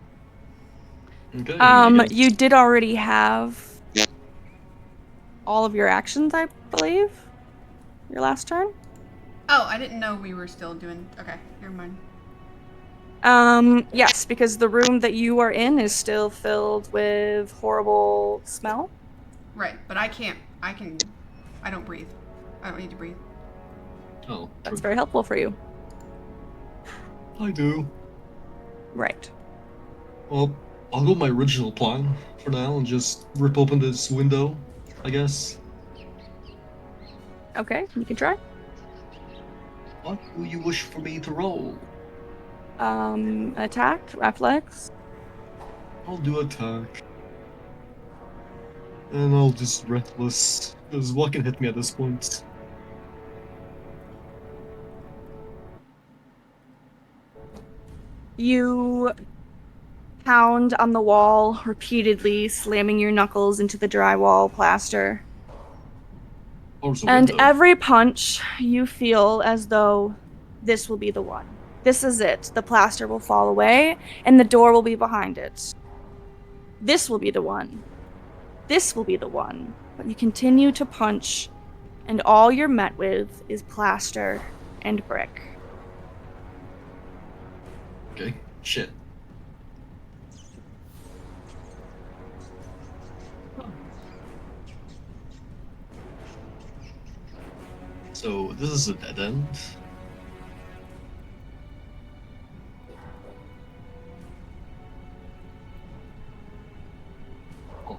Okay. I guess. You did already have all of your actions, I believe. Your last turn. Oh, I didn't know we were still doing. Okay, never mind. Yes, because the room that you are in is still filled with horrible smell. Right, but I can't. I don't breathe. I don't need to breathe. Oh, That's true. very helpful for you. I do. Right. Well, I'll go with my original plan for now and just rip open this window, I guess. Okay, you can try. What do you wish for me to roll? Attack, reflex. I'll do attack. And I'll just reckless. Because what can hit me at this point? You pound on the wall repeatedly, slamming your knuckles into the drywall plaster. Or is a And window? every punch, you feel as though this will be the one. This is it. The plaster will fall away, and the door will be behind it. This will be the one. This will be the one. But you continue to punch, and all you're met with is plaster and brick. Okay, shit. So, this is a dead end. Oh,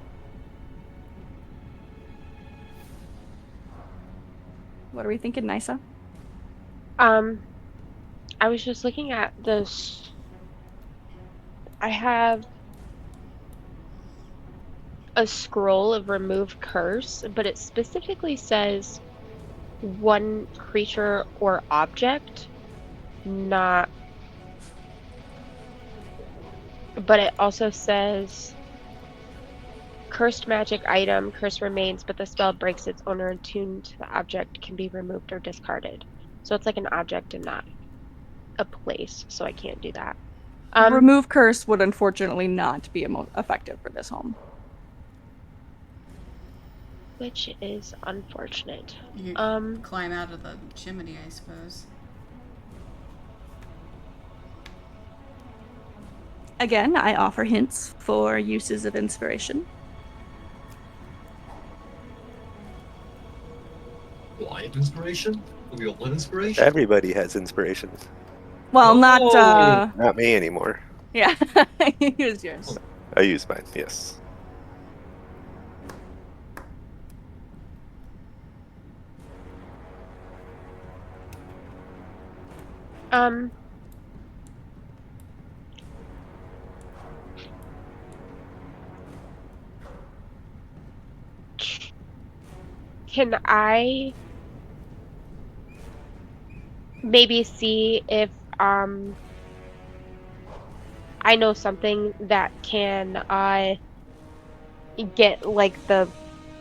What are we thinking, Nisa? I was just looking at this. I have a scroll of remove curse, but it specifically says one creature or object, not. But it also says cursed magic item, curse remains, but the spell breaks its owner attuned to the object can be removed or discarded. So it's like an object and not a place, so I can't do that. Remove curse would unfortunately not be effective for this home. Which is unfortunate. You climb out of the chimney, I suppose. Again, I offer hints for uses of inspiration. Lion inspiration? Are we all in inspiration? Everybody has inspirations. Well, not, Oh! Not me anymore. yeah, use yours. I use mine, yes. Can I maybe see if I know something that can get like the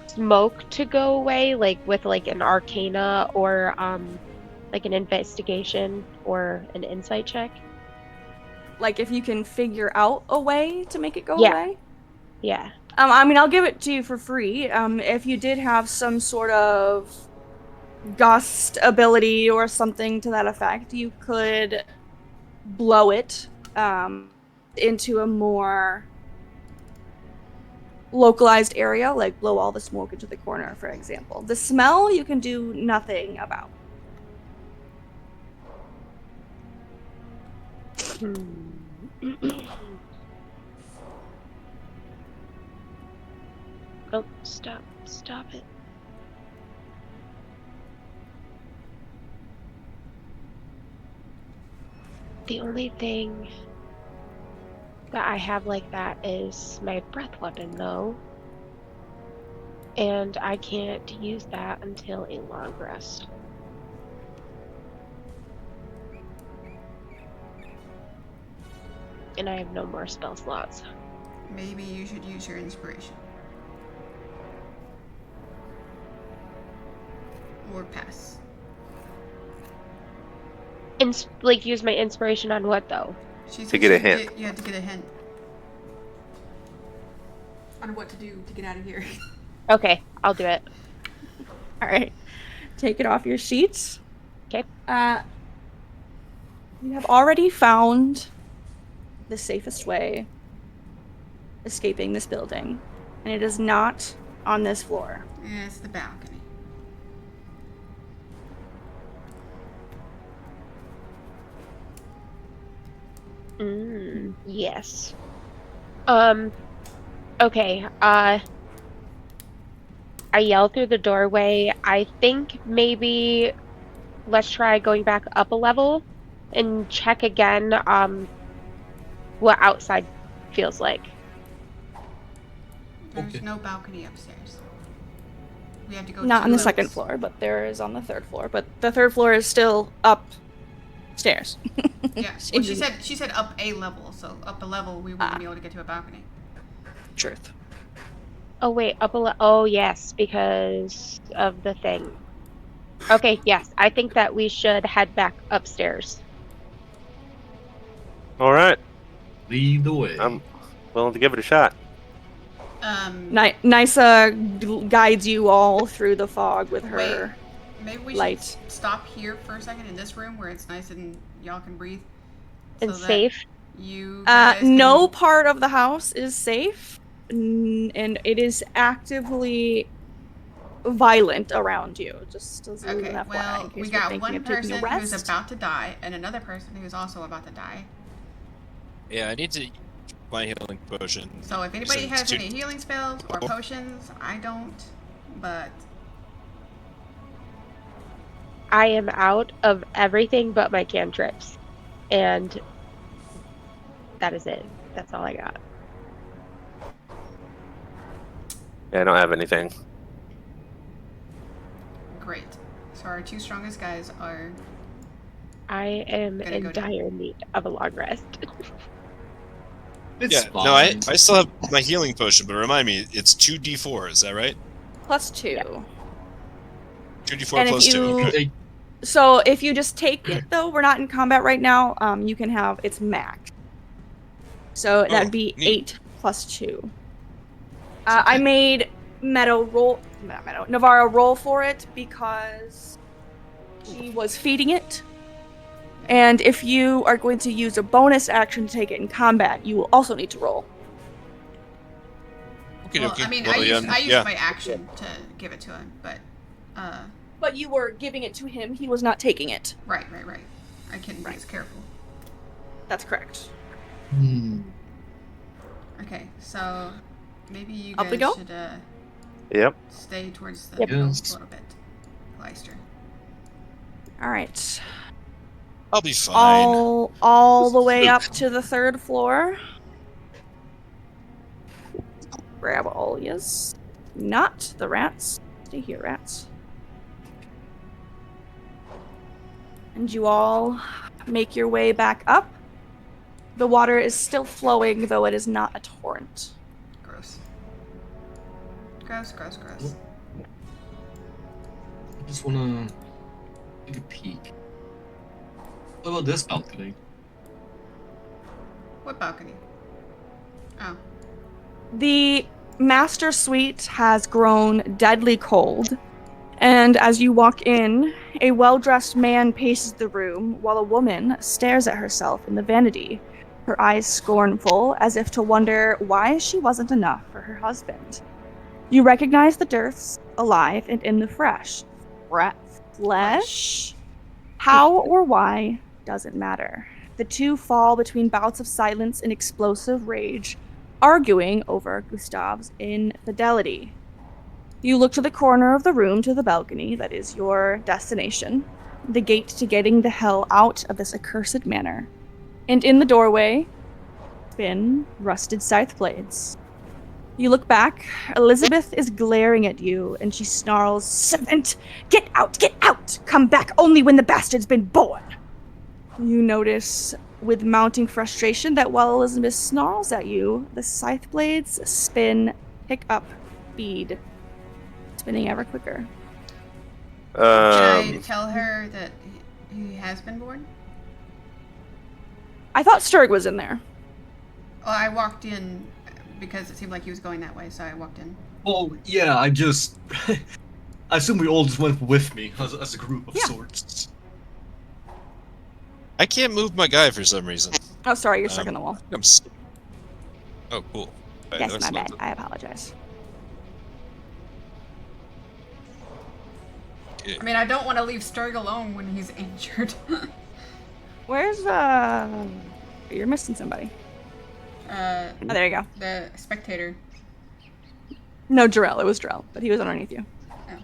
smoke to go away, like with like an arcana or like an investigation or an insight check? Like if you can figure out a way to make it go Yeah. away. Yeah. I mean, I'll give it to you for free. If you did have some sort of gust ability or something to that effect, you could blow it into a more localized area, like blow all the smoke into the corner, for example. The smell you can do nothing about. Oh, stop. Stop it. The only thing that I have like that is my breath weapon, though. And I can't use that until a long rest. And I have no more spell slots. Maybe you should use your inspiration. Or pass. Like, use my inspiration on what, though? She said To get a you hint. You had to get a hint. On what to do to get out of here. Okay, I'll do it. All right. Take it off your sheets. Okay. You have already found the safest way escaping this building, and it is not on this floor. Yeah, it's the balcony. Yes. Okay, I yell through the doorway. I think maybe let's try going back up a level and check again, what outside feels like. There's Okay. no balcony upstairs. We have to go Not on 2 the second levels. floor, but there is on the third floor. But the third floor is still upstairs. Yeah. Well, she said up a level, so up a level we wouldn't be able to get to a balcony. Truth. Oh wait, oh yes, because of the thing. Okay, yes, I think that we should head back upstairs. All right. Lead the way. I'm willing to give it a shot. Nysa guides you all through the fog with her Maybe we light. should stop here for a second in this room where it's nice and y'all can breathe. And so that safe. You guys No can... part of the house is safe, and it is actively violent around you. Just as an Okay, FYI, well, in case we you're got thinking one of taking a person who's rest. about to die and another person who's also about to die. Yeah, I need to use my healing potion. So if anybody So has two- any healing spells or potions, I don't, but... I am out of everything but my cantrips. And that is it. That's all I got. Yeah, I don't have anything. Great. So our 2 strongest guys are... I am Gonna in go down. dire need of a long rest. It's Yeah, fine. no, I still have my healing potion, but remind me, it's 2d4, is that right? Plus 2. Yeah. 2d4 And if plus 2. you- Okay. Hey, So if you just take it, though, we're not in combat right now, you can have its max. So that'd be neat. 8 plus 2. I made Navarro roll for it because she was feeding it. And if you are going to use a bonus action to take it in combat, you will also need to roll. Okay, Well, okay. I mean, Well, I used yeah. my action to give it to him, but... But you were giving it to him, he was not taking it. Right. I couldn't be as careful. That's correct. Okay, so... Maybe you Up we guys go? should, Yep. stay towards the Yep. middle Yes. a little bit. Leister. Alright. I'll be fine. All the way up to the third floor. Grab all yous. Not the rats. Stay here, rats. And you all make your way back up. The water is still flowing, though it is not a torrent. Gross. I just wanna take a peek. What about this balcony? What balcony? Oh. The master suite has grown deadly cold, and as you walk in, a well-dressed man paces the room while a woman stares at herself in the vanity, her eyes scornful, as if to wonder why she wasn't enough for her husband. You recognize the Dearths alive and in the flesh? How or why doesn't matter. The two fall between bouts of silence and explosive rage, arguing over Gustav's infidelity. You look to the corner of the room to the balcony that is your destination, the gate to getting the hell out of this accursed manor. And in the doorway spin rusted scythe blades. You look back, Elizabeth is glaring at you, and she snarls, "Servant! Get out! Get out! Come back only when the bastard's been born!" You notice, with mounting frustration, that while Elizabeth snarls at you, the scythe blades spin, pick up, speed, spinning ever quicker. Can I tell her that he has been born? I thought Sturg was in there. Well, I walked in because it seemed like he was going that way, so I walked in. Well, yeah, I just... I assume we all just went with me as a group of sorts. I can't move my guy for some reason. Oh, sorry, you're stuck in the wall. Oh, cool. Right, Yes, that's my not bad. I apologize. I mean, I don't want to leave Sturg alone when he's injured. Where's, You're missing somebody. Oh, there you go. The spectator. No, Jarrell. It was Jarrell, but he was underneath you. Oh.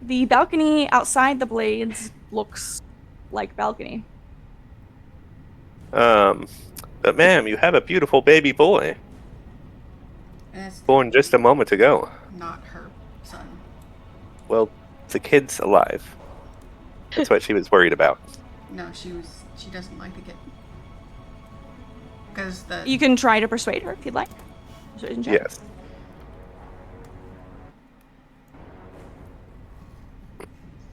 The balcony outside the blades looks like balcony. But ma'am, you have a beautiful baby boy. That's Born just a moment ago. not her son. Well, the kid's alive. That's what she was worried about. No, she doesn't like the kid. Because the... You can try to persuade her if you'd like. Persuasion check. Yes.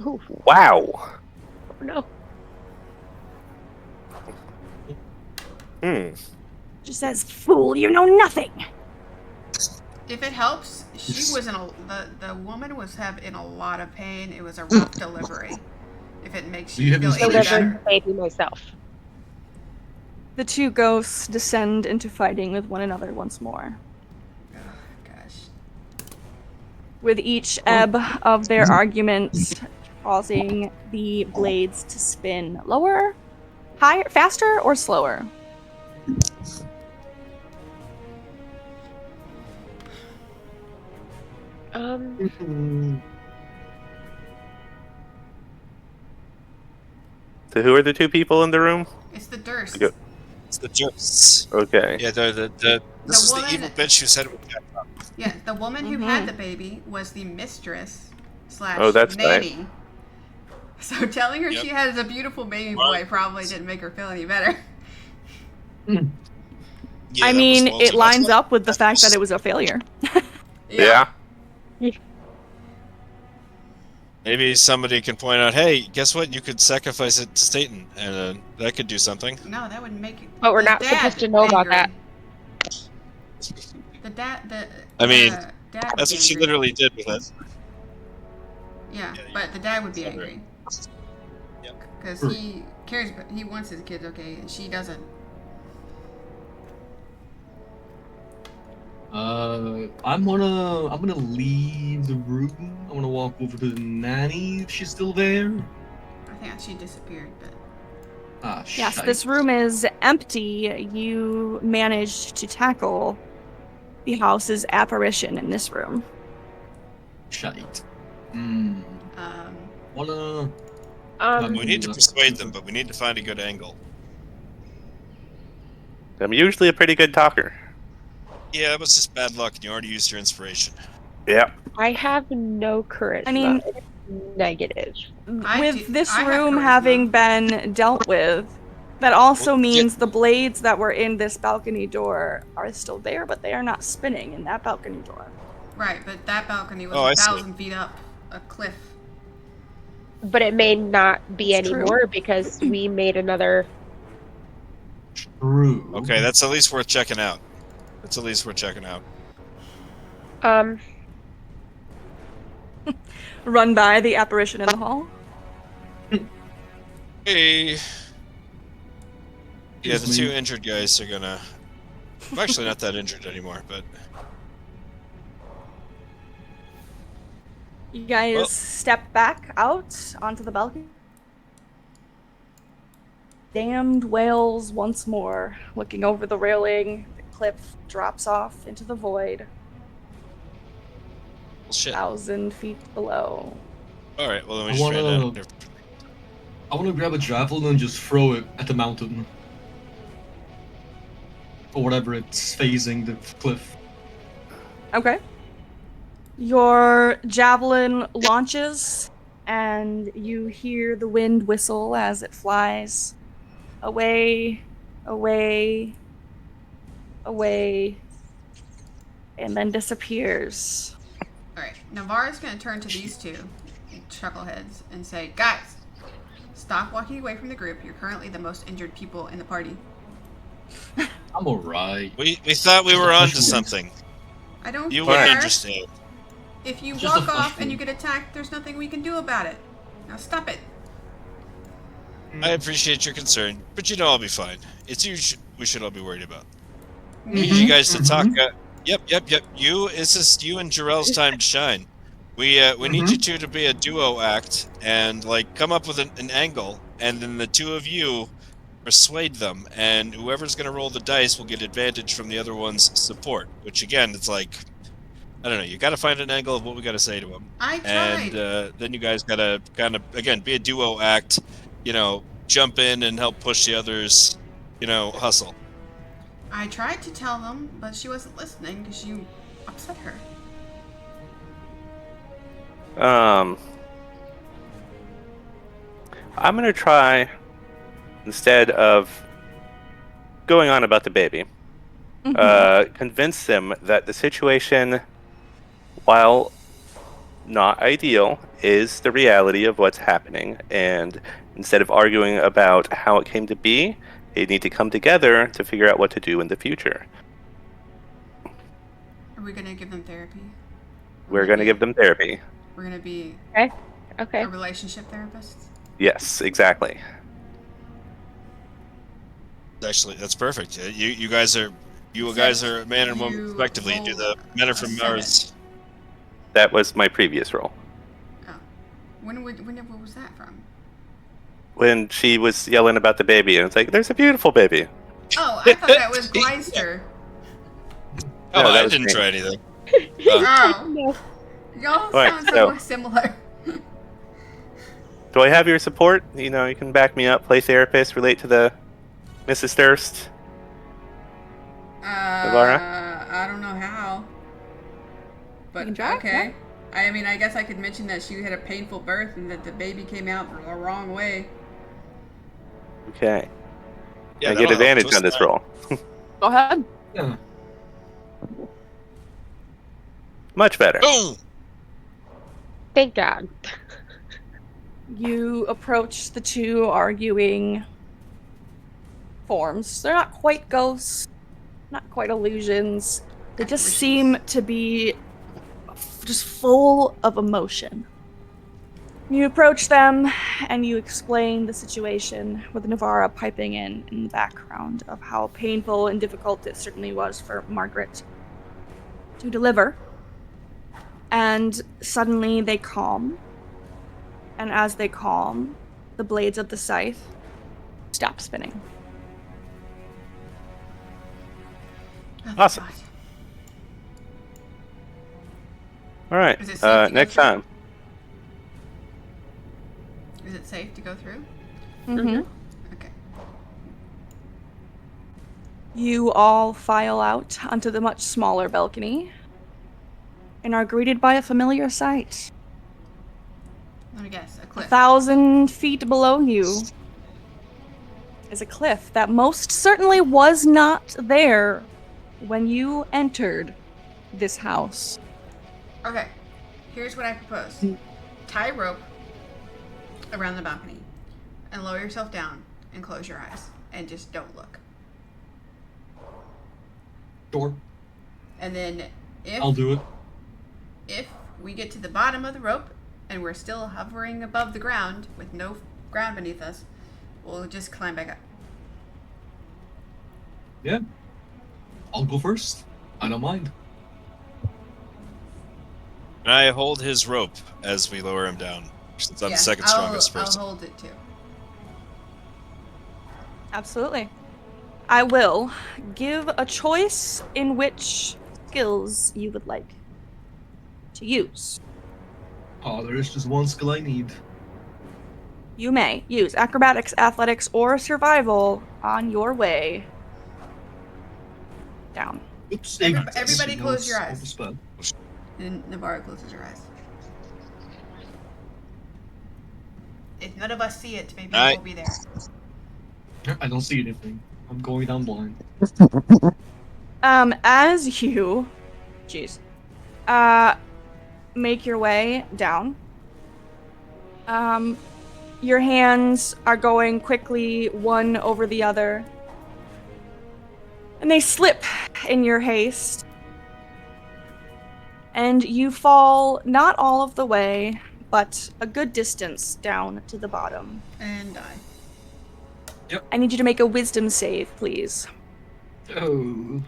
Ooh, Wow. no. She says, "Fool, you know nothing." If it helps, she was in the woman was in a lot of pain. It was a rough delivery. If it makes you feel any Delivered better. the baby myself. The two ghosts descend into fighting with one another once more. Oh, gosh. With each ebb of their arguments causing the blades to spin lower, higher, faster, or slower. So who are the two people in the room? It's the Durst. Go- It's the Dursts. Okay. Yeah, this was woman- the evil bitch who said it would catch up. Yeah, the woman who had the baby was the mistress / Oh, that's nanny. So telling her Yep. she has a beautiful baby boy probably didn't make her feel any better. Yeah, I that mean, was well it too lines much. up with the fact that it was a failure. Yeah. Maybe somebody can point out, hey, guess what? You could sacrifice it to Satan, and that could do something. No, that would make it. But we're the not dad supposed to know about angry. that. The dad. I mean, dad would That's be what she angry. literally did with it. Yeah, Yeah, but the dad would be Sorry. angry Yep. because he cares, but he wants his kids okay, and she doesn't. I'm gonna leave the room. I'm gonna walk over to the nanny if she's still there. I think she disappeared, but Yes, shite. this room is empty. You managed to tackle the house's apparition in this room. Shite. Wanna... We need to persuade them, but we need to find a good angle. I'm usually a pretty good talker. Yeah, that was just bad luck, and you already used your inspiration. Yep. I have no charisma. I mean- negative. With this I have room charisma. having been dealt with, that also Well, means the blades that were in this balcony door are still there, but they are not spinning in that balcony door. right. But that balcony was Oh, I see. 1,000 feet up a cliff. But it may not be It's true. anymore because we made another True. Okay, that's at least worth checking out. That's at least worth checking out. Run by the apparition in the hall. Hey. Yeah, the Excuse two me. injured guys are gonna. I'm actually not that injured anymore, but You guys Well- step back out onto the balcony. Damned wails once more, looking over the railing. The cliff drops off into the void, well, shit. 1,000 feet below. All right, well then we I just ran wanna- out. I want to grab a javelin and just throw it at the mountain. Or whatever it's facing the cliff. Okay. Your javelin launches, and you hear the wind whistle as it flies away, away, away, and then disappears. Alright, Navarre's gonna turn to these two chuckleheads and say, guys, stop walking away from the group. You're currently the most injured people in the party. I'm alright. We thought we Just were a onto push wound. something. I don't You care. wouldn't understand. If you Just a walk flesh off and you wound. get attacked, there's nothing we can do about it. Now stop it. I appreciate your concern, but you know I'll be fine. It's you we should all be worried about. We need Mhm, you guys to talk. mhm. Yep. It's just you and Jarrell's time to shine. We need you two to be a duo act and like come up with an angle, and then the two of you persuade them, and whoever's gonna roll the dice will get advantage from the other one's support. Which again, it's like I don't know. You got to find an angle of what we got to say to them, I and tried. then you guys got to kind of again be a duo act. You know, jump in and help push the others. You know, hustle. I tried to tell them, but she wasn't listening because you upset her. I'm gonna try, instead of going on about the baby, convince them that the situation, while not ideal, is the reality of what's happening, and instead of arguing about how it came to be, they need to come together to figure out what to do in the future. Are we gonna give them therapy? We're gonna give them therapy. We're gonna be Okay. a relationship therapist. Yes, exactly. Actually, that's perfect. You guys are man and woman You respectively. You do the roll men are a from seven. Mars. That was my previous role. Oh, when was that from? When she was yelling about the baby, and it's like, there's a beautiful baby. Oh, I thought that was Gleister. Oh, No, that I was didn't me. try anything. Oh, No. y'all Right, sound so- so similar. Do I have your support? You know, you can back me up, play therapist, relate to the Mrs. Durst. Navarra? I don't know how. But You can try, okay. I mean, I guess I could mention that she had a painful birth and that the baby came out the wrong way. Okay. Yeah, I get that'll help. advantage Twist on this that. roll. Go ahead. Yeah. Much better. Boom. Thank God. You approach the two arguing forms. They're not quite ghosts, not quite illusions. They just seem to be just full of emotion. You approach them and you explain the situation, with Navarra piping in the background of how painful and difficult it certainly was for Margaret to deliver. And suddenly they calm. And as they calm, the blades of the scythe stop spinning. Oh, Awesome. God. All right. Is it safe to go Next through? time. Is it safe to go through? Mm-hmm. Okay. You all file out onto the much smaller balcony and are greeted by a familiar sight. Let me guess. A cliff. 1,000 feet below you is a cliff that most certainly was not there when you entered this house. Okay. Here's what I propose. Tie a rope around the balcony and lower yourself down and close your eyes and just don't look. Sure. And then I'll do it. if we get to the bottom of the rope and we're still hovering above the ground with no ground beneath us, we'll just climb back up. Yeah. I'll go first. I don't mind. And I hold his rope as we lower him down, since I'm the second strongest person. I'll hold it too. Absolutely. I will give a choice in which skills you would like to use. Oh, there is just one skill I need. You may use acrobatics, athletics, or survival on your way down. Oops. Everybody close your eyes. Overspell. And Navarro closes your eyes. If none of us see it, maybe it won't be there. I don't see anything. I'm going down blind. As you, make your way down, your hands are going quickly one over the other, and they slip in your haste, and you fall not all of the way, but a good distance down to the bottom. And die. I need you to make a wisdom save, please. Oh.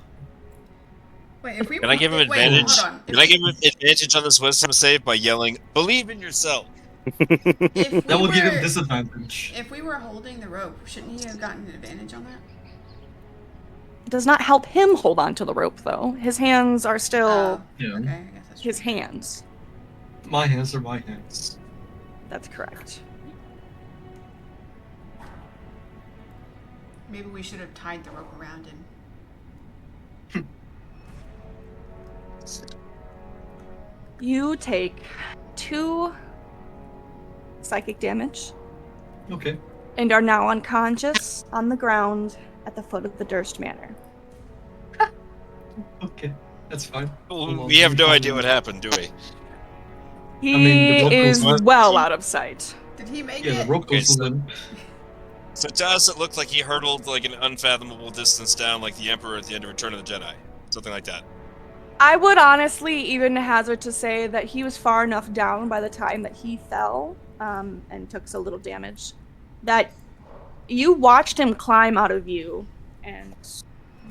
Wait, if we Can I give him advantage? Hold on. Can I give him advantage on this wisdom save by yelling, "Believe in yourself"? That will give him disadvantage. If we were holding the rope, shouldn't he have gotten an advantage on that? It does not help him hold on to the rope, though. His hands are still Yeah. Okay, I guess that's his true. hands. My hands are my hands. That's correct. Maybe we should have tied the rope around him. You take 2 psychic damage Okay. and are now unconscious on the ground at the foot of the Durst Manor. Okay. That's fine. We have no idea what happened, do we? He mean, the rope is goes- well out of sight. Did he make Yeah, it? the rope goes Okay, to them. So to us, it looked like he hurtled like an unfathomable distance down, like the Emperor at the end of Return of the Jedi, something like that. I would honestly even hazard to say that he was far enough down by the time that he fell, and took so little damage, that you watched him climb out of you and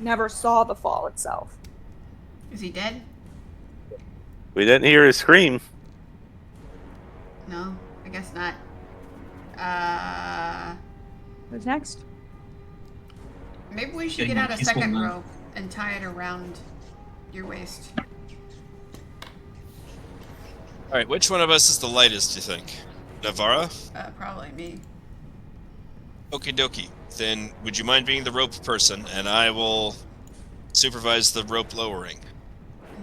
never saw the fall itself. Is he dead? We didn't hear his scream. No, I guess not. Who's next? Maybe we should Yeah, get out a he's second one now. rope and tie it around your waist. Alright, which one of us is the lightest, do you think? Navara? Probably me. Okie dokie. Then would you mind being the rope person, and I will supervise the rope lowering.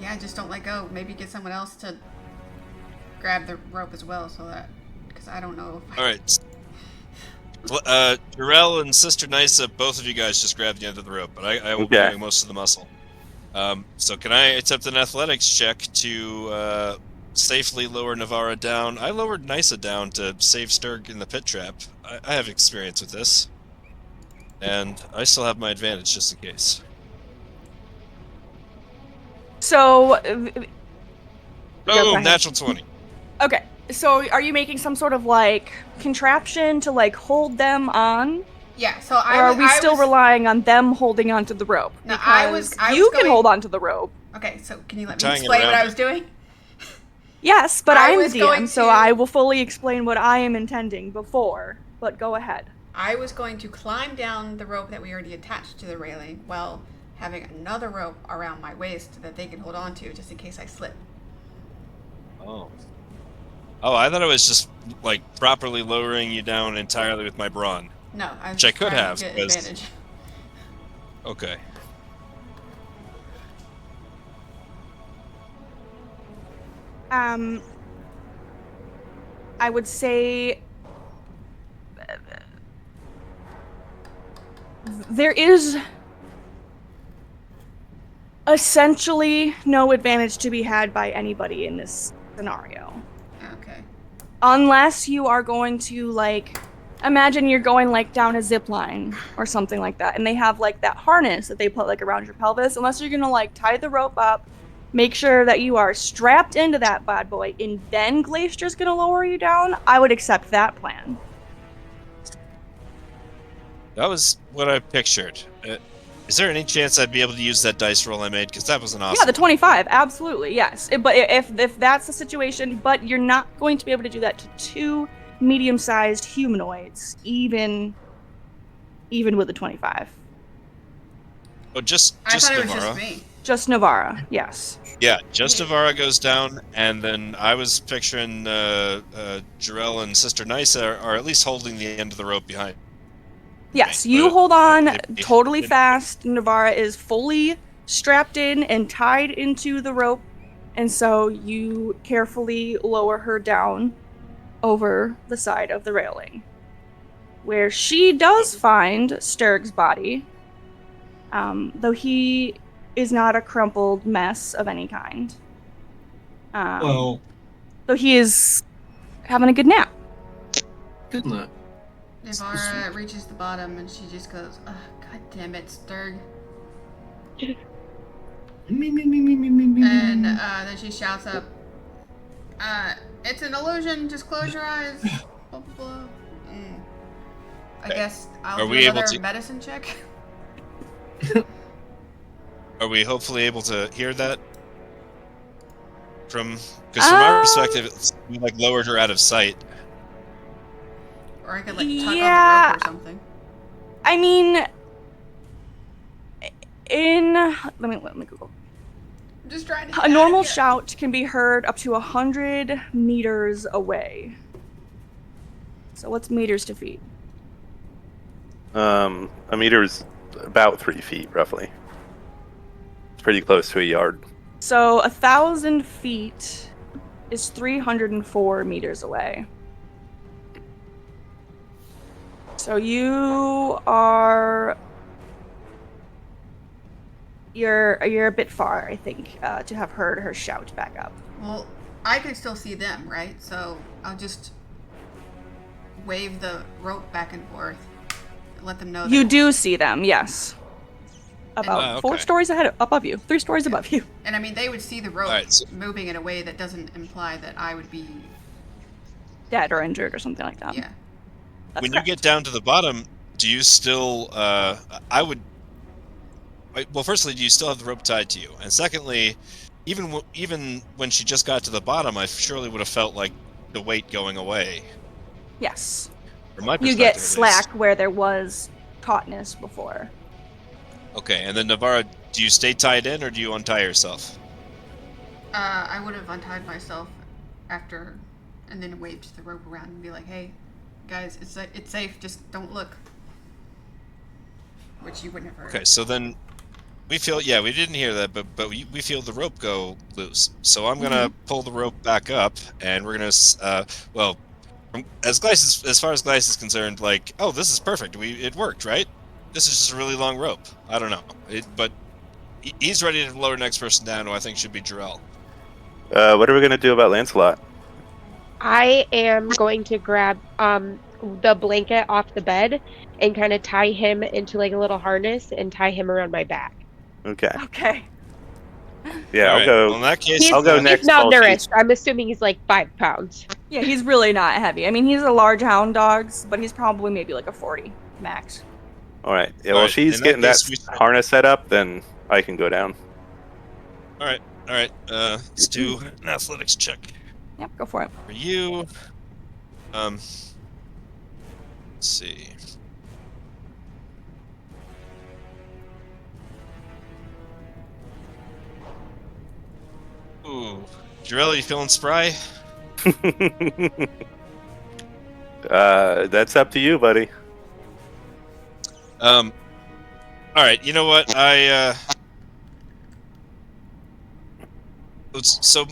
Yeah, just don't let go. Maybe get someone else to grab the rope as well, so that, because I don't know. If Alright. Jarell and Sister Nysa, both of you guys just grab the end of the rope, but I will be Okay. doing most of the muscle. So can I attempt an athletics check to safely lower Navara down? I lowered Nysa down to save Sturg in the pit trap. I have experience with this. And I still have my advantage just in case. So, Oh, ahead. natural 20. okay. So, are you making some sort of like contraption to like hold them on, yeah, so or are we still was, relying on them holding onto the rope? No, I Because was you can going- hold onto the rope. Okay, so can you let me Tying it explain what around I was doing? Yes, but I I'm was the going DM, so to- I will fully explain what I am intending before. But go ahead. I was going to climb down the rope that we already attached to the railing while having another rope around my waist that they can hold on to just in case I slip. Oh. Oh, I thought it was just, like, properly lowering you down entirely with my brawn. No, I was Which I could trying to have, get 'cause- advantage. Okay. I would say there is essentially no advantage to be had by anybody in this scenario. Okay. Unless you are going to, like, imagine you're going like down a zip line or something like that, and they have like that harness that they put like around your pelvis. Unless you're gonna like tie the rope up, make sure that you are strapped into that bad boy, and then Glacier's gonna lower you down, I would accept that plan. That was what I pictured. Is there any chance I'd be able to use that dice roll I made? Because that was an awesome. Yeah, the 25, absolutely, yes. But if that's the situation, but you're not going to be able to do that to 2 medium-sized humanoids, even with the 25. Oh, just I thought it was Navara. just me. Just Navara, yes. Yeah, just Navara goes down, and then I was picturing Jarell and Sister Nysa are at least holding the end of the rope behind. Yes, me, you but hold on if- totally fast. Navara is fully strapped in and tied into the rope, and so you carefully lower her down over the side of the railing, where she does find Sturg's body, though he is not a crumpled mess of any kind. Well, Though he is having a good nap. good night. Navara reaches the bottom and she just goes, "Ugh, God damn it, Sturg." And then she shouts up, "It's an illusion, just close your eyes." Blah, blah, blah. I guess I'll Are do we able another to- medicine check. Are we hopefully able to hear that? Because from my perspective, we like lowered her out of sight. Or I could like tug Yeah. on the rope or something. I mean, let me Google. I'm just trying to A get normal out of here. shout can be heard up to 100 meters away. So what's meters to feet? A meter is about 3 feet, roughly. It's pretty close to a yard. So 1,000 feet is 304 meters away. So you're a bit far, I think, to have heard her shout back up. Well, I can still see them, right? So I'll just wave the rope back and forth. Let them know. You that- do see them, yes. About okay. 4 stories ahead, above you, 3 stories above you. And I mean, they would see the rope Alright, so- moving in a way that doesn't imply that I would be. Dead or injured or something like that. Yeah. That's When correct. you get down to the bottom, do you still? Well, firstly, do you still have the rope tied to you? And secondly, even when she just got to the bottom, I surely would have felt like the weight going away. Yes. From my You perspective, get at slack least. where there was tautness before. Okay, and then Navara, do you stay tied in or do you untie yourself? I would have untied myself after, and then waved the rope around and be like, "Hey, guys, it's safe. Just don't look." Which you wouldn't have heard. Okay, so then we feel, we didn't hear that, but we feel the rope go loose. So I'm gonna pull the rope back up, and we're gonna, as far as Glyce is concerned, like, oh, this is perfect. It worked, right? This is just a really long rope. I don't know, but he's ready to lower the next person down, who I think should be Jarell. What are we gonna do about Lancelot? I am going to grab the blanket off the bed and kind of tie him into like a little harness and tie him around my back. Okay. Okay. Yeah, I'll Alright, go. well, in that case, I'll go He's next. while malnourished. I'm assuming he's like 5 pounds. Yeah, he's really not heavy. I mean, he's a large hound dog, but he's probably maybe like a 40 max. All right. Yeah, well, Alright, she's in that getting that case, we- harness set up, then I can go down. All right. Let's do an athletics check Yep, go for it. for you. Let's see. Ooh, Jarell, you feeling spry? That's up to you, buddy. All right. You know what? So,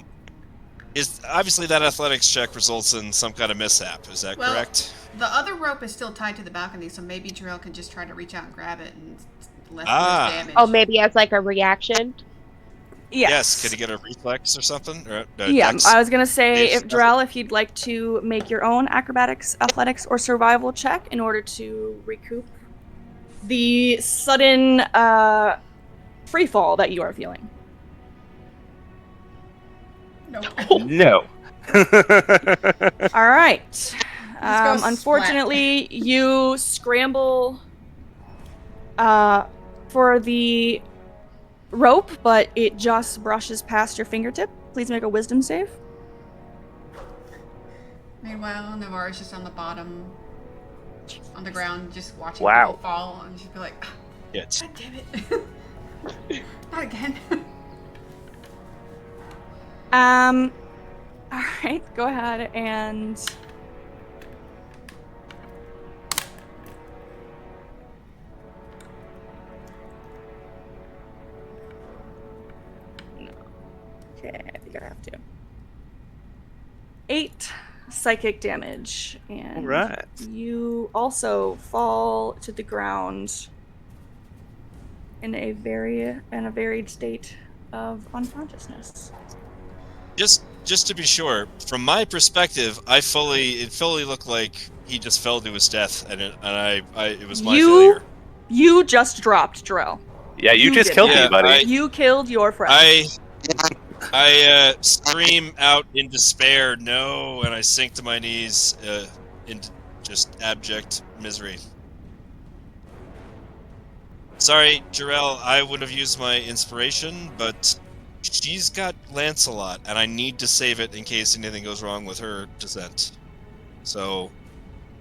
is obviously that athletics check results in some kind of mishap. Is that Well, correct? The other rope is still tied to the balcony, so maybe Jarell can just try to reach out and grab it and lessen Ah. this damage. Oh, maybe as like a reaction. Yes. Could he get a reflex or something? Or Yeah, dex? I was gonna say, Dave, if Drell, if you'd like to make your own acrobatics, athletics, or survival check in order to recoup the sudden free fall that you are feeling. Nope. No. All right. Just go splat. Unfortunately, you scramble for the rope, but it just brushes past your fingertip. Please make a wisdom save. Meanwhile, Navarre's just on the bottom, on the ground, just watching Wow. people fall, and she'd be like, Yes. God damn it. Not again. All right, go ahead and okay, I think I have to. 8 psychic damage, and All right. you also fall to the ground in a varied state of unconsciousness. Just to be sure, from my perspective, it fully looked like he just fell to his death, and it was my failure. You just dropped, Drell. Yeah, you just did killed that. me, buddy. You killed your friend. I scream out in despair, no, and I sink to my knees in just abject misery. Sorry, Jarell, I would have used my inspiration, but she's got Lancelot, and I need to save it in case anything goes wrong with her descent. So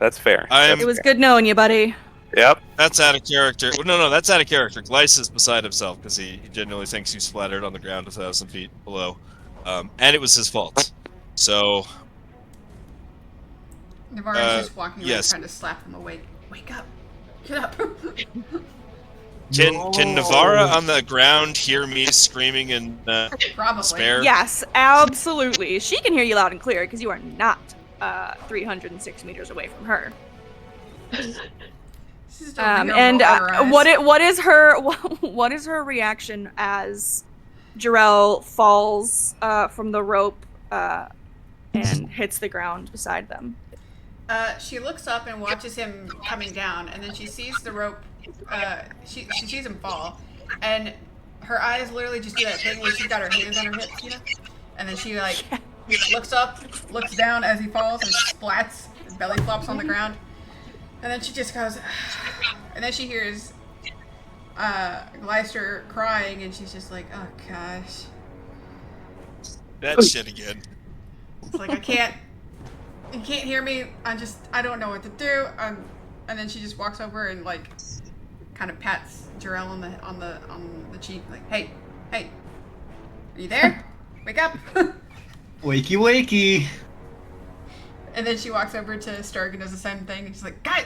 That's fair. It was good knowing you, buddy. Yep. that's out of character. Well, no, that's out of character. Glyce is beside himself because he genuinely thinks he's splattered on the ground 1,000 feet below, and it was his fault. So Navarre's just walking around yes. trying to slap him awake. Wake up. Get up. Can Navarra on the ground hear me screaming in Probably. despair? Yes, absolutely. She can hear you loud and clear because you are not 306 meters away from her. She's And what is her reaction as Jarell falls from the rope and hits the ground beside them? She looks up and watches him coming down, and then she sees the rope. She sees him fall, and her eyes literally just do that thing where she's got her hands on her hips, you know? And then she like looks up, looks down as he falls, and splats, his belly flops on the ground. And then she just goes, and then she hears Gleister crying, and she's just like, oh gosh. That shit again. It's like, you can't hear me, I don't know what to do. And then she just walks over and like kind of pats Jarell on the cheek, like, hey, are you there? Wake up. Wakey, wakey. And then she walks over to Sturg and does the same thing, and she's like, guys,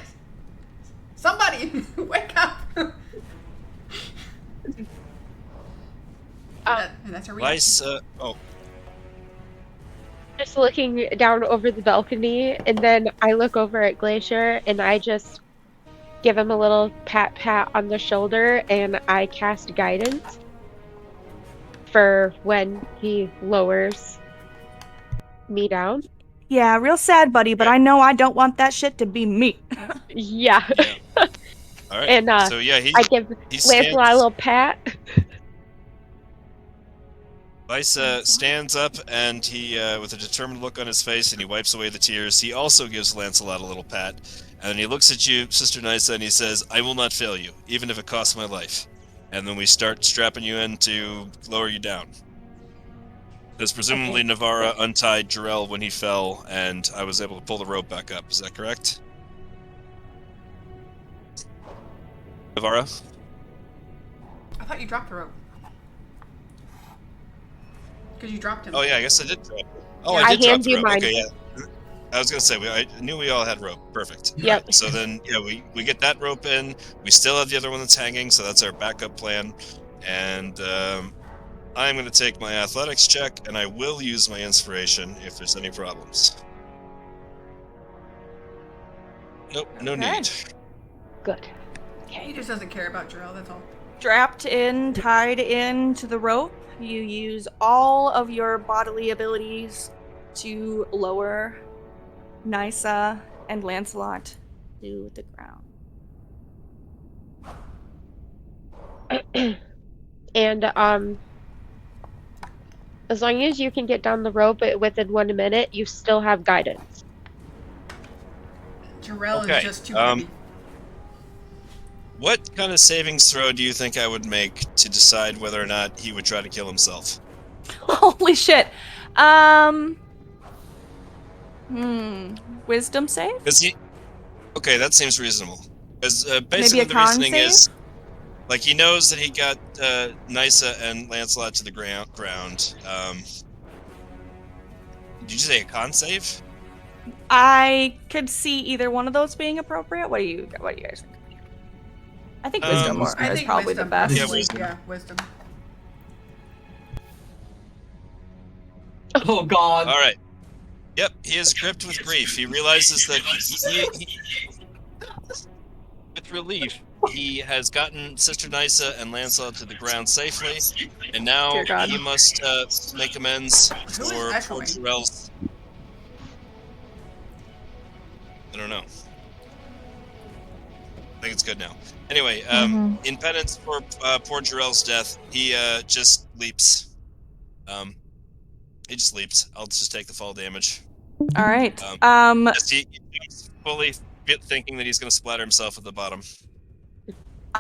somebody, wake up. And that's her reaction. Glyce, Just looking down over the balcony, and then I look over at Glacier, and I just give him a little pat on the shoulder, and I cast guidance for when he lowers me down. Yeah, real sad, buddy, but I know I don't want that shit to be me. Yeah. all right. And so yeah, I give Lancelot a little pat. Vice stands up, and he, with a determined look on his face, and he wipes away the tears. He also gives Lancelot a little pat, and then he looks at you, Sister Nysa, and he says, I will not fail you, even if it costs my life. And then we start strapping you in to lower you down. Because presumably Navarra untied Jarell when he fell, and I was able to pull the rope back up. Is that correct? Navarra? I thought you dropped the rope. Because you dropped him. Oh yeah, I guess I did drop it. Oh, Yeah, I did I drop hand the you rope. mine. Okay, yeah. I was gonna say I knew we all had rope. Perfect. Yep. Right, so then, yeah, we get that rope in. We still have the other one that's hanging, so that's our backup plan. And I'm gonna take my athletics check, and I will use my inspiration if there's any problems. Nope, no Okay. need. Good. He just doesn't care about Jarell, that's all. Strapped in, tied in to the rope, you use all of your bodily abilities to lower Nysa and Lancelot to the ground. And as long as you can get down the rope within 1 minute, you still have guidance. Jarrell is Okay, just too heavy. What kind of savings throw do you think I would make to decide whether or not he would try to kill himself? Holy shit. Wisdom save? Okay, that seems reasonable. Because Maybe basically a the con reasoning save? is, like, he knows that he got Nysa and Lancelot to the ground. Did you say a con save? I could see either one of those being appropriate. What do you guys think? I think wisdom I is think probably wisdom, the best. Yeah, Probably. wisdom. Yeah, wisdom. Oh God. All right. Yep, he is gripped with grief. He realizes that with relief, he has gotten Sister Nysa and Lancelot to the ground safely, and now Dear God. he must make amends Who is for poor echoing? Jarrell's. I don't know. I think it's good now. Anyway, in penance for poor Jarrell's death, he just leaps. He just leaps. I'll just take the fall damage. All right. He's fully thinking that he's going to splatter himself at the bottom.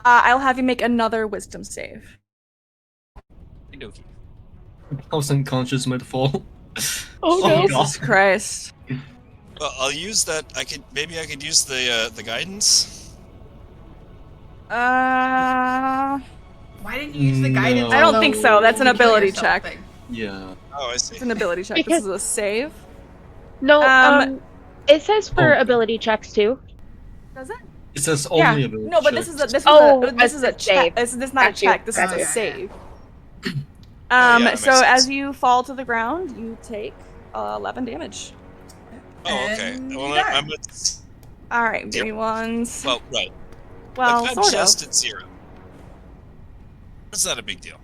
I'll have you make another wisdom save. Okey-dokey. I was unconscious mid-fall. Oh, no. Jesus Christ. Well, I'll use that. Maybe I could use the guidance. Why didn't you use the guidance? No. I don't think so. That's an to kill ability yourself check. thing? Yeah. Oh, I see. It's an ability check. Because- This is a save. No, it says for Oh. ability checks too. Does it? It says Yeah. only ability No, but this is a checks. this is Oh, a this is a it's a check. save. This is not a Got you. check. This is Got a you. save. Yeah, that So makes as sense. you fall to the ground, you take 11 damage. Oh, okay. And Well, you die. I'm All right, give me ones. well, right. Well, I've had sort just of. at 0. That's not a big deal.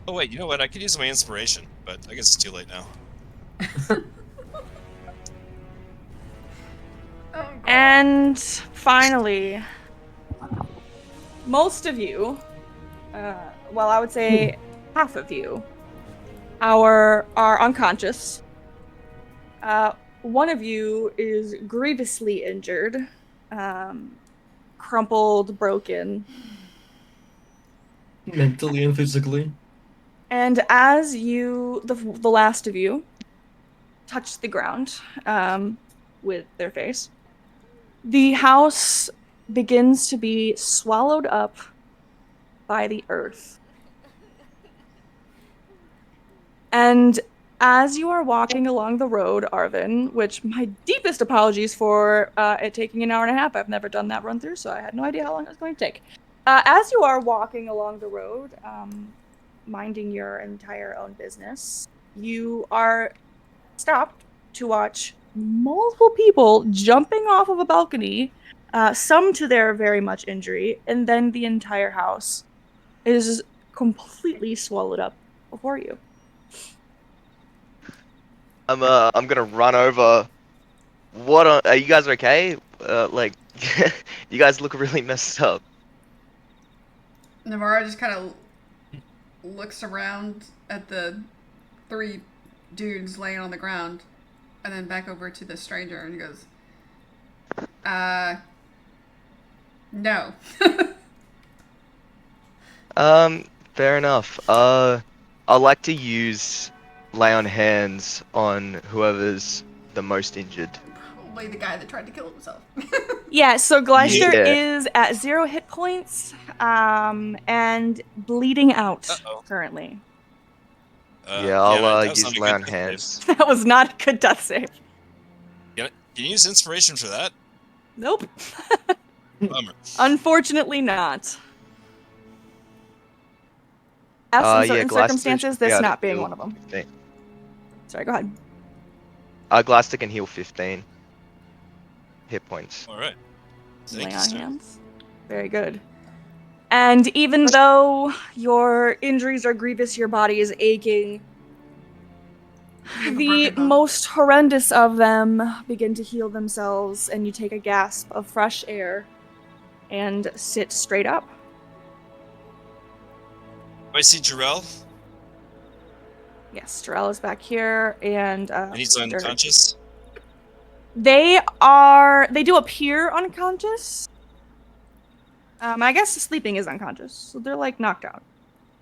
Oh wait, you know what? I could use my inspiration, but I guess it's too late now. Oh, God. And finally, most of you, well, I would say half of you, are unconscious. One of you is grievously injured, crumpled, broken. Mentally and physically. And as you, the last of you, touch the ground with their face, the house begins to be swallowed up by the earth. And as you are walking along the road, Arvin, which my deepest apologies for it taking an hour and a half. I've never done that run through, so I had no idea how long it was going to take. As you are walking along the road, minding your entire own business, you are stopped to watch multiple people jumping off of a balcony, some to their very much injury, and then the entire house is completely swallowed up before you. I'm gonna run over. Are you guys okay? Like, you guys look really messed up. Navarra just kind of looks around at the 3 dudes laying on the ground, and then back over to the stranger and goes, no. Fair enough. I'd like to use lay on hands on whoever's the most injured. Probably the guy that tried to kill himself. Yeah, so Gleister Yeah. is at 0 hit points, and bleeding out Uh-oh. currently. Yeah, I'll that was use not a lay good on death hands. save. That was not a good death save. Can you use inspiration for that? Nope. Bummer. Unfortunately not. As in certain Gleister circumstances, should be this able to not being heal one of them. 15. Sorry, go ahead. Gleister can heal 15 hit points. All right. Thank Lay you, on sir. hands. Very good. And even though your injuries are grievous, your body is aching, You have a the broken bone. most horrendous of them begin to heal themselves, and you take a gasp of fresh air and sit straight up. Do I see Jarrell? Yes, Jarell is back here, and And he's unconscious? They do appear unconscious. I guess sleeping is unconscious, so they're like knocked out.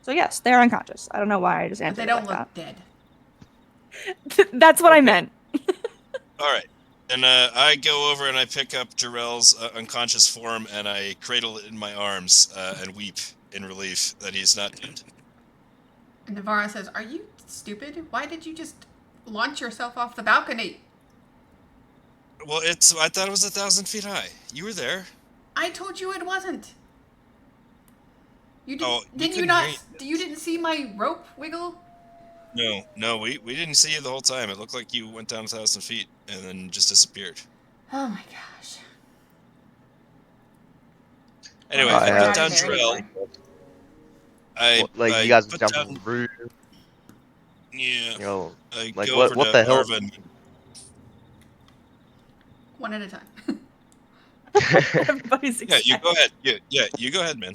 So yes, they're unconscious. I don't know why I just But answered they don't like look dead. that. That's what I Okay. meant. All right. And I go over and I pick up Jarrell's unconscious form and I cradle it in my arms and weep in relief that he's not dead. And Navarra says, "Are you stupid? Why did you just launch yourself off the balcony?" Well, I thought it was 1,000 feet high. You were there. I told you it wasn't. You didn't. Oh, we didn't you couldn't not? hear You didn't see my rope wiggle? No, we didn't see you the whole time. It looked like you went down 1,000 feet and then just disappeared. Oh my gosh. Anyway, I I have- put down There Jarrell. anyway. Like I you guys put jump down- on the roof. Yeah. You know, I like go what? over What to the hell? Arvin. One at a time. Everybody's Yeah, you excited. go ahead. Yeah, you go ahead, man.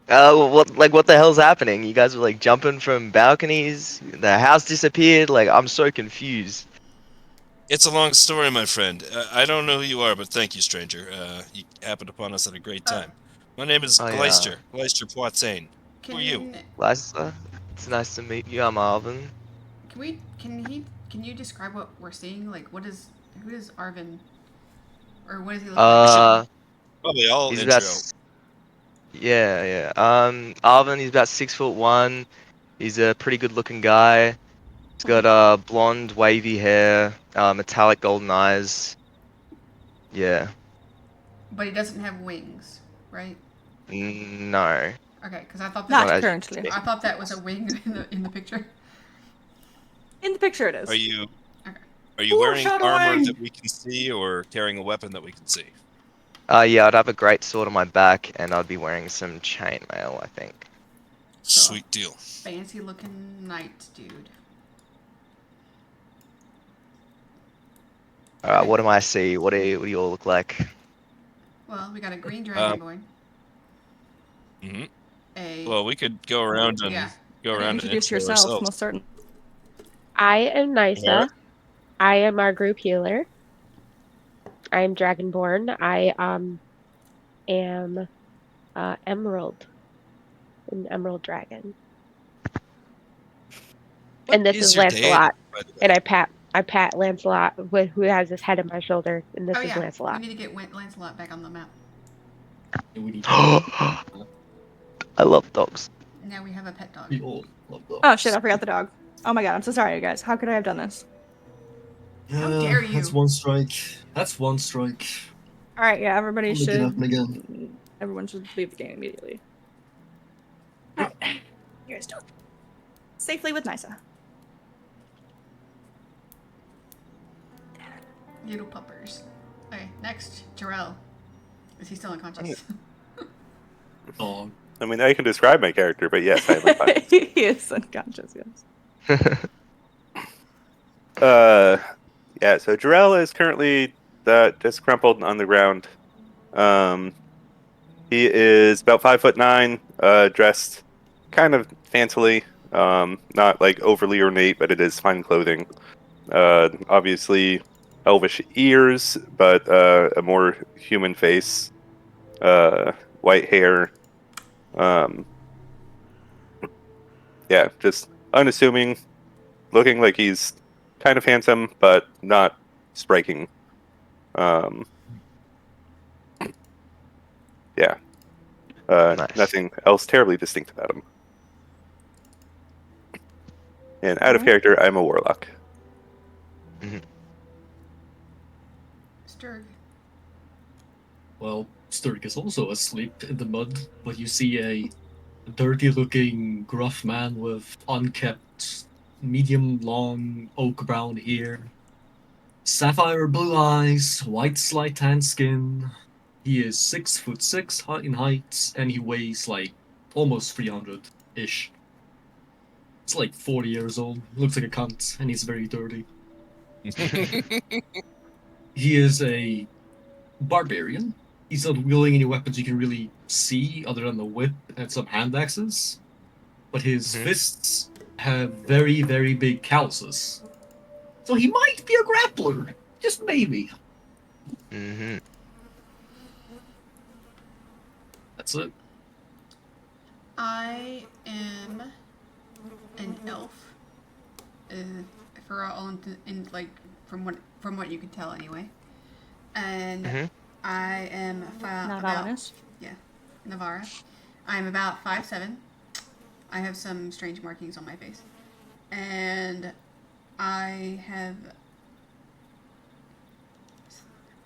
What the hell's happening? You guys were like jumping from balconies. The house disappeared. Like I'm so confused. It's a long story, my friend. I don't know who you are, but thank you, stranger. You happened upon us at a great time. My name is Oh, yeah. Gleister Poitain. Who Can are you? Lisa, it's nice to meet you. I'm Alvin. Can you describe what we're seeing? Like, who is Arvin, or what does he look Probably all he's intro. yeah. Alvin, he's about 6'1". He's a pretty good-looking guy. He's got blonde, wavy hair, metallic golden eyes. Yeah. like? But he doesn't have wings, right? No. Okay, because I thought Not as you currently. can see. I thought that was a wing in the picture. In the picture, it is. Are you Ooh, wearing armor shadowing! that we can see or carrying a weapon that we can see? Yeah, I'd have a great sword on my back, and I'd be wearing some chainmail, I think. Sweet deal. Fancy looking knight, dude. Alright, what do I see? What do you all look like? Well, we got a green dragon boy. Mhm. A Well, we could go around and Yeah. go around and Introduce intro yourself, ourselves. most certainly. I am Nisa. Alright. I am our group healer. I am Dragonborn. I am Emerald, an Emerald Dragon. What And this is your deity, Lancelot. by the way? And I pat Lancelot, who has his head on my shoulder, and this oh is yeah, Lancelot. we need to get Lancelot back on the map. We need I love dogs. Now we have a pet dog. we all love dogs. Oh shit, I forgot the dog. Oh my god, I'm so sorry, you guys. How could I have done this? How dare you. That's one strike. That's one strike. All right, yeah, everybody I'll make it should. happen again. Everyone should leave the game immediately. All right, you guys do it safely with Nisa. Little puppers. Okay, next, Jarrell. Is he still unconscious? Dog. I mean, I can describe my character, but yes, I'm unconscious. He is unconscious. Yes. Yeah, so Jarell is currently just crumpled on the ground. He is about 5'9", dressed kind of fancily, not like overly ornate, but it is fine clothing. Obviously, elvish ears, but a more human face. White hair. Yeah, just unassuming, looking like he's kind of handsome, but not striking. Yeah. Nice. Nothing else terribly distinct about him. And out of Alright. character, I'm a warlock. Sturg. Well, Sturg is also asleep in the mud, but you see a dirty-looking, gruff man with unkempt, medium-long oak brown hair, sapphire blue eyes, white slight tan skin, He is 6'6" in height, and he weighs like almost 300-ish. He's like 40 years old. Looks like a cunt, and he's very dirty. He is a barbarian. He's not wielding any weapons you can really see other than the whip and some hand axes. But his Mhm. fists have very, very big calluses. So he might be a grappler. Just maybe. Mhm. That's it. I am an elf. Uh, for all in like from what you could tell anyway, and Mhm. I am Not about ominous. Navara. I'm about 5'7". I have some strange markings on my face, and I have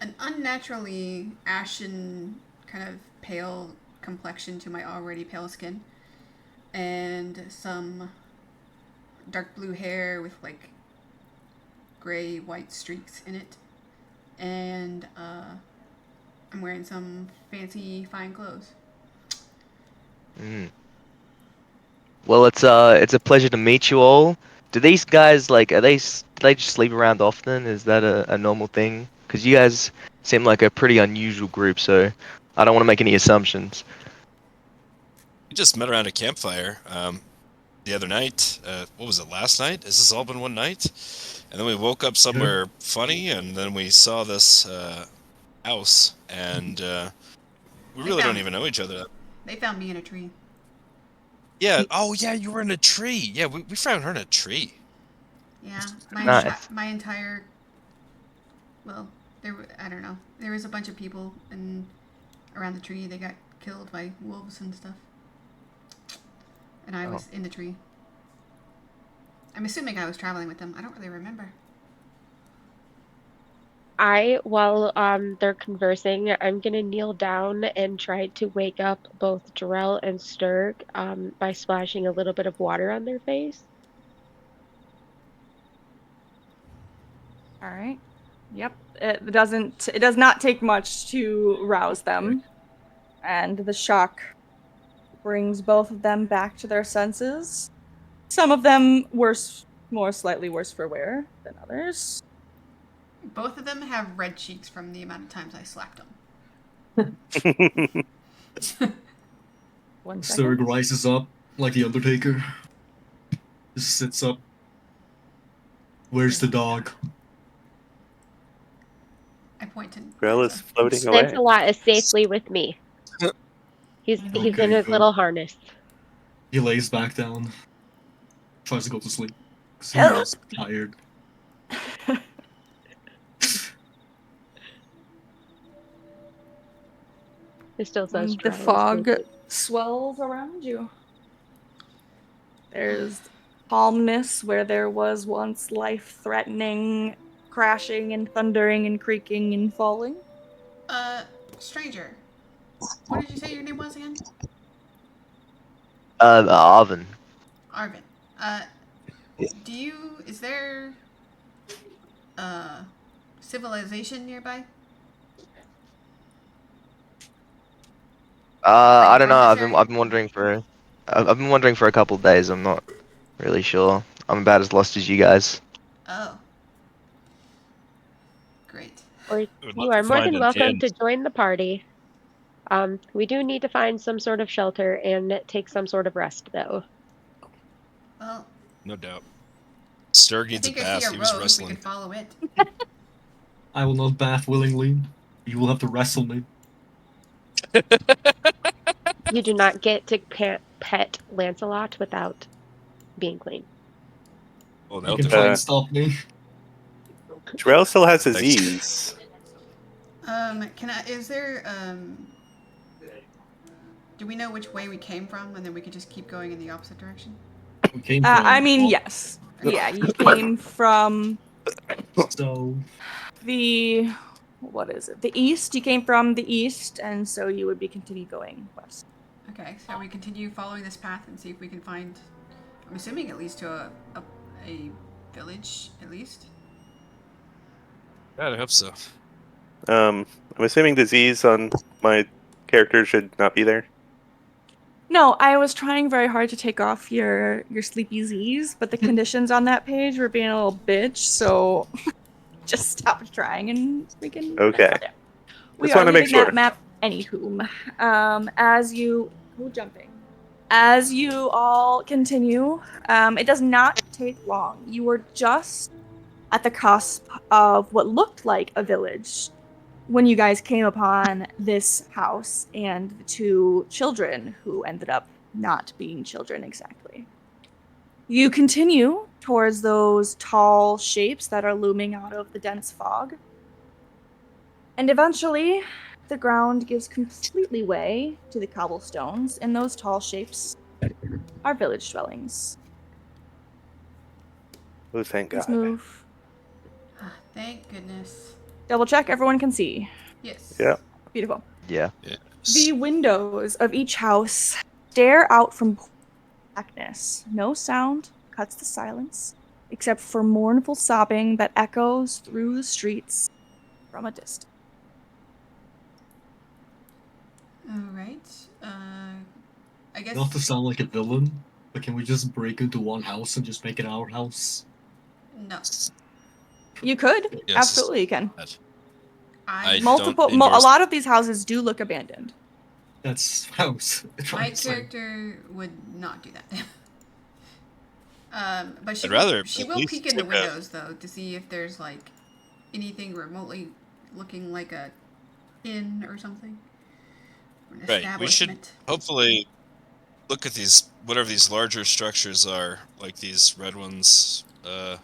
an unnaturally ashen, kind of pale complexion to my already pale skin, and some dark blue hair with like gray white streaks in it, and I'm wearing some fancy fine clothes. Mhm. Well, it's a pleasure to meet you all. Do these guys like do they just sleep around often? Is that a normal thing? Because you guys seem like a pretty unusual group, so I don't want to make any assumptions. We just met around a campfire the other night. What was it, last night? Has this all been one night? And then we woke up somewhere funny, and then we saw this house, and we They really don't found even know each other. they found me in a tree. Yeah. Oh, yeah, you were in a tree. Yeah, we found her in a tree. Yeah, Nice. my entire well, I don't know. There was a bunch of people and around the tree. They got killed by wolves and stuff, and I Oh. was in the tree. I'm assuming I was traveling with them. I don't really remember. While they're conversing, I'm gonna kneel down and try to wake up both Jarell and Sturg by splashing a little bit of water on their face. All right. Yep. It doesn't. It does not take much to rouse them, and the shock brings both of them back to their senses. Some of them more slightly worse for wear than others. Both of them have red cheeks from the amount of times I slapped them. 1 second. Sturg rises up like the Undertaker. Just sits up. Where's the dog? I point to Grill is Lanza. floating away. Lancelot is safely with me. He's in Okay, his good. little harness. He lays back down. Tries to go to sleep. 'Cause he Help! is tired. It still says The Jarell is fog naked. swells around you. There's calmness where there was once life-threatening crashing and thundering and creaking and falling. Uh, stranger. What did you say your name was again? Arvin. Arvin. Is there uh civilization nearby? Like I a don't know. monastery? I've been wondering for a couple of days. I'm not really sure. I'm about as lost as you guys. Oh, great. Or I would you love to are more find than an welcome inn. to join the party. We do need to find some sort of shelter and take some sort of rest, though. Well, No doubt. Sturg I needs a think I see a bath. He was road. We could wrestling. follow it. I will not bath willingly. You will have to wrestle me. You do not get to pet Lancelot without being clean. Oh, You they'll can do try it. and stop me. Jarell still has his Thanks. ease. Can I? Is there Do we know which way we came from, and then we could just keep going in the opposite direction? We came I from. mean, yes. Yeah, you came from So the what is it? The east. You came from the east, and so you would be continue going west. Okay, so we continue following this path and see if we can find. I'm assuming it leads to a village, at least. God, I hope so. I'm assuming disease on my character should not be there. No, I was trying very hard to take off your sleepy Z's, but the conditions on that page were being a little bitch, so just stopped trying and we can. Okay. Yeah. We Just are want to make leaving that sure. map anywho. As you jumping. As you all continue, it does not take long. You were just at the cusp of what looked like a village when you guys came upon this house and the two children who ended up not being children exactly. You continue towards those tall shapes that are looming out of the dense fog. And eventually, the ground gives completely way to the cobblestones, and those tall shapes are village dwellings. Oh, thank Please God. move. Thank goodness. Double check, everyone can see. Yes. Yeah. Beautiful. Yeah. Yes. The windows of each house stare out from blackness. No sound cuts the silence, except for mournful sobbing that echoes through the streets from a distance. All right. I guess. Not to sound like a villain, but can we just break into one house and just make it our house? No. You could. Yes. Absolutely, you can. I. Multiple. don't A endorse- lot of these houses do look abandoned. That's house. My character would not do that. But she I'd rather she at will least peek in the take a- windows though to see if there's like anything remotely looking like a inn or something. Or an Right. We should establishment. hopefully look at these, whatever these larger structures are, like these red ones.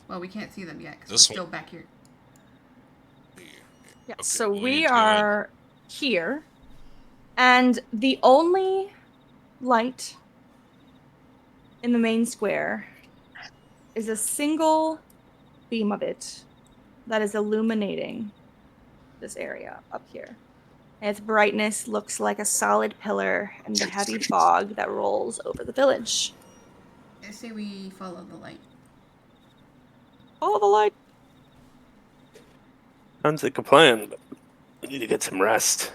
Well, we can't see them yet because we're This one. still back here. Yes. Okay, So well, we we need to go in. are here, and the only light in the main square is a single beam of it that is illuminating this area up here. And its brightness looks like a solid pillar in the heavy fog that rolls over the village. I say we follow the light. Follow the light. Sounds like a plan, but we need to get some rest.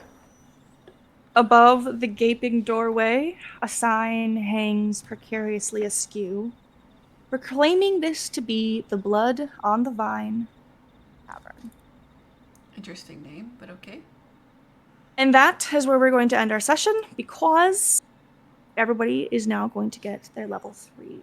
Above the gaping doorway, a sign hangs precariously askew, proclaiming this to be the Blood on the Vine Tavern. Interesting name, but okay. And that is where we're going to end our session because everybody is now going to get their level 3.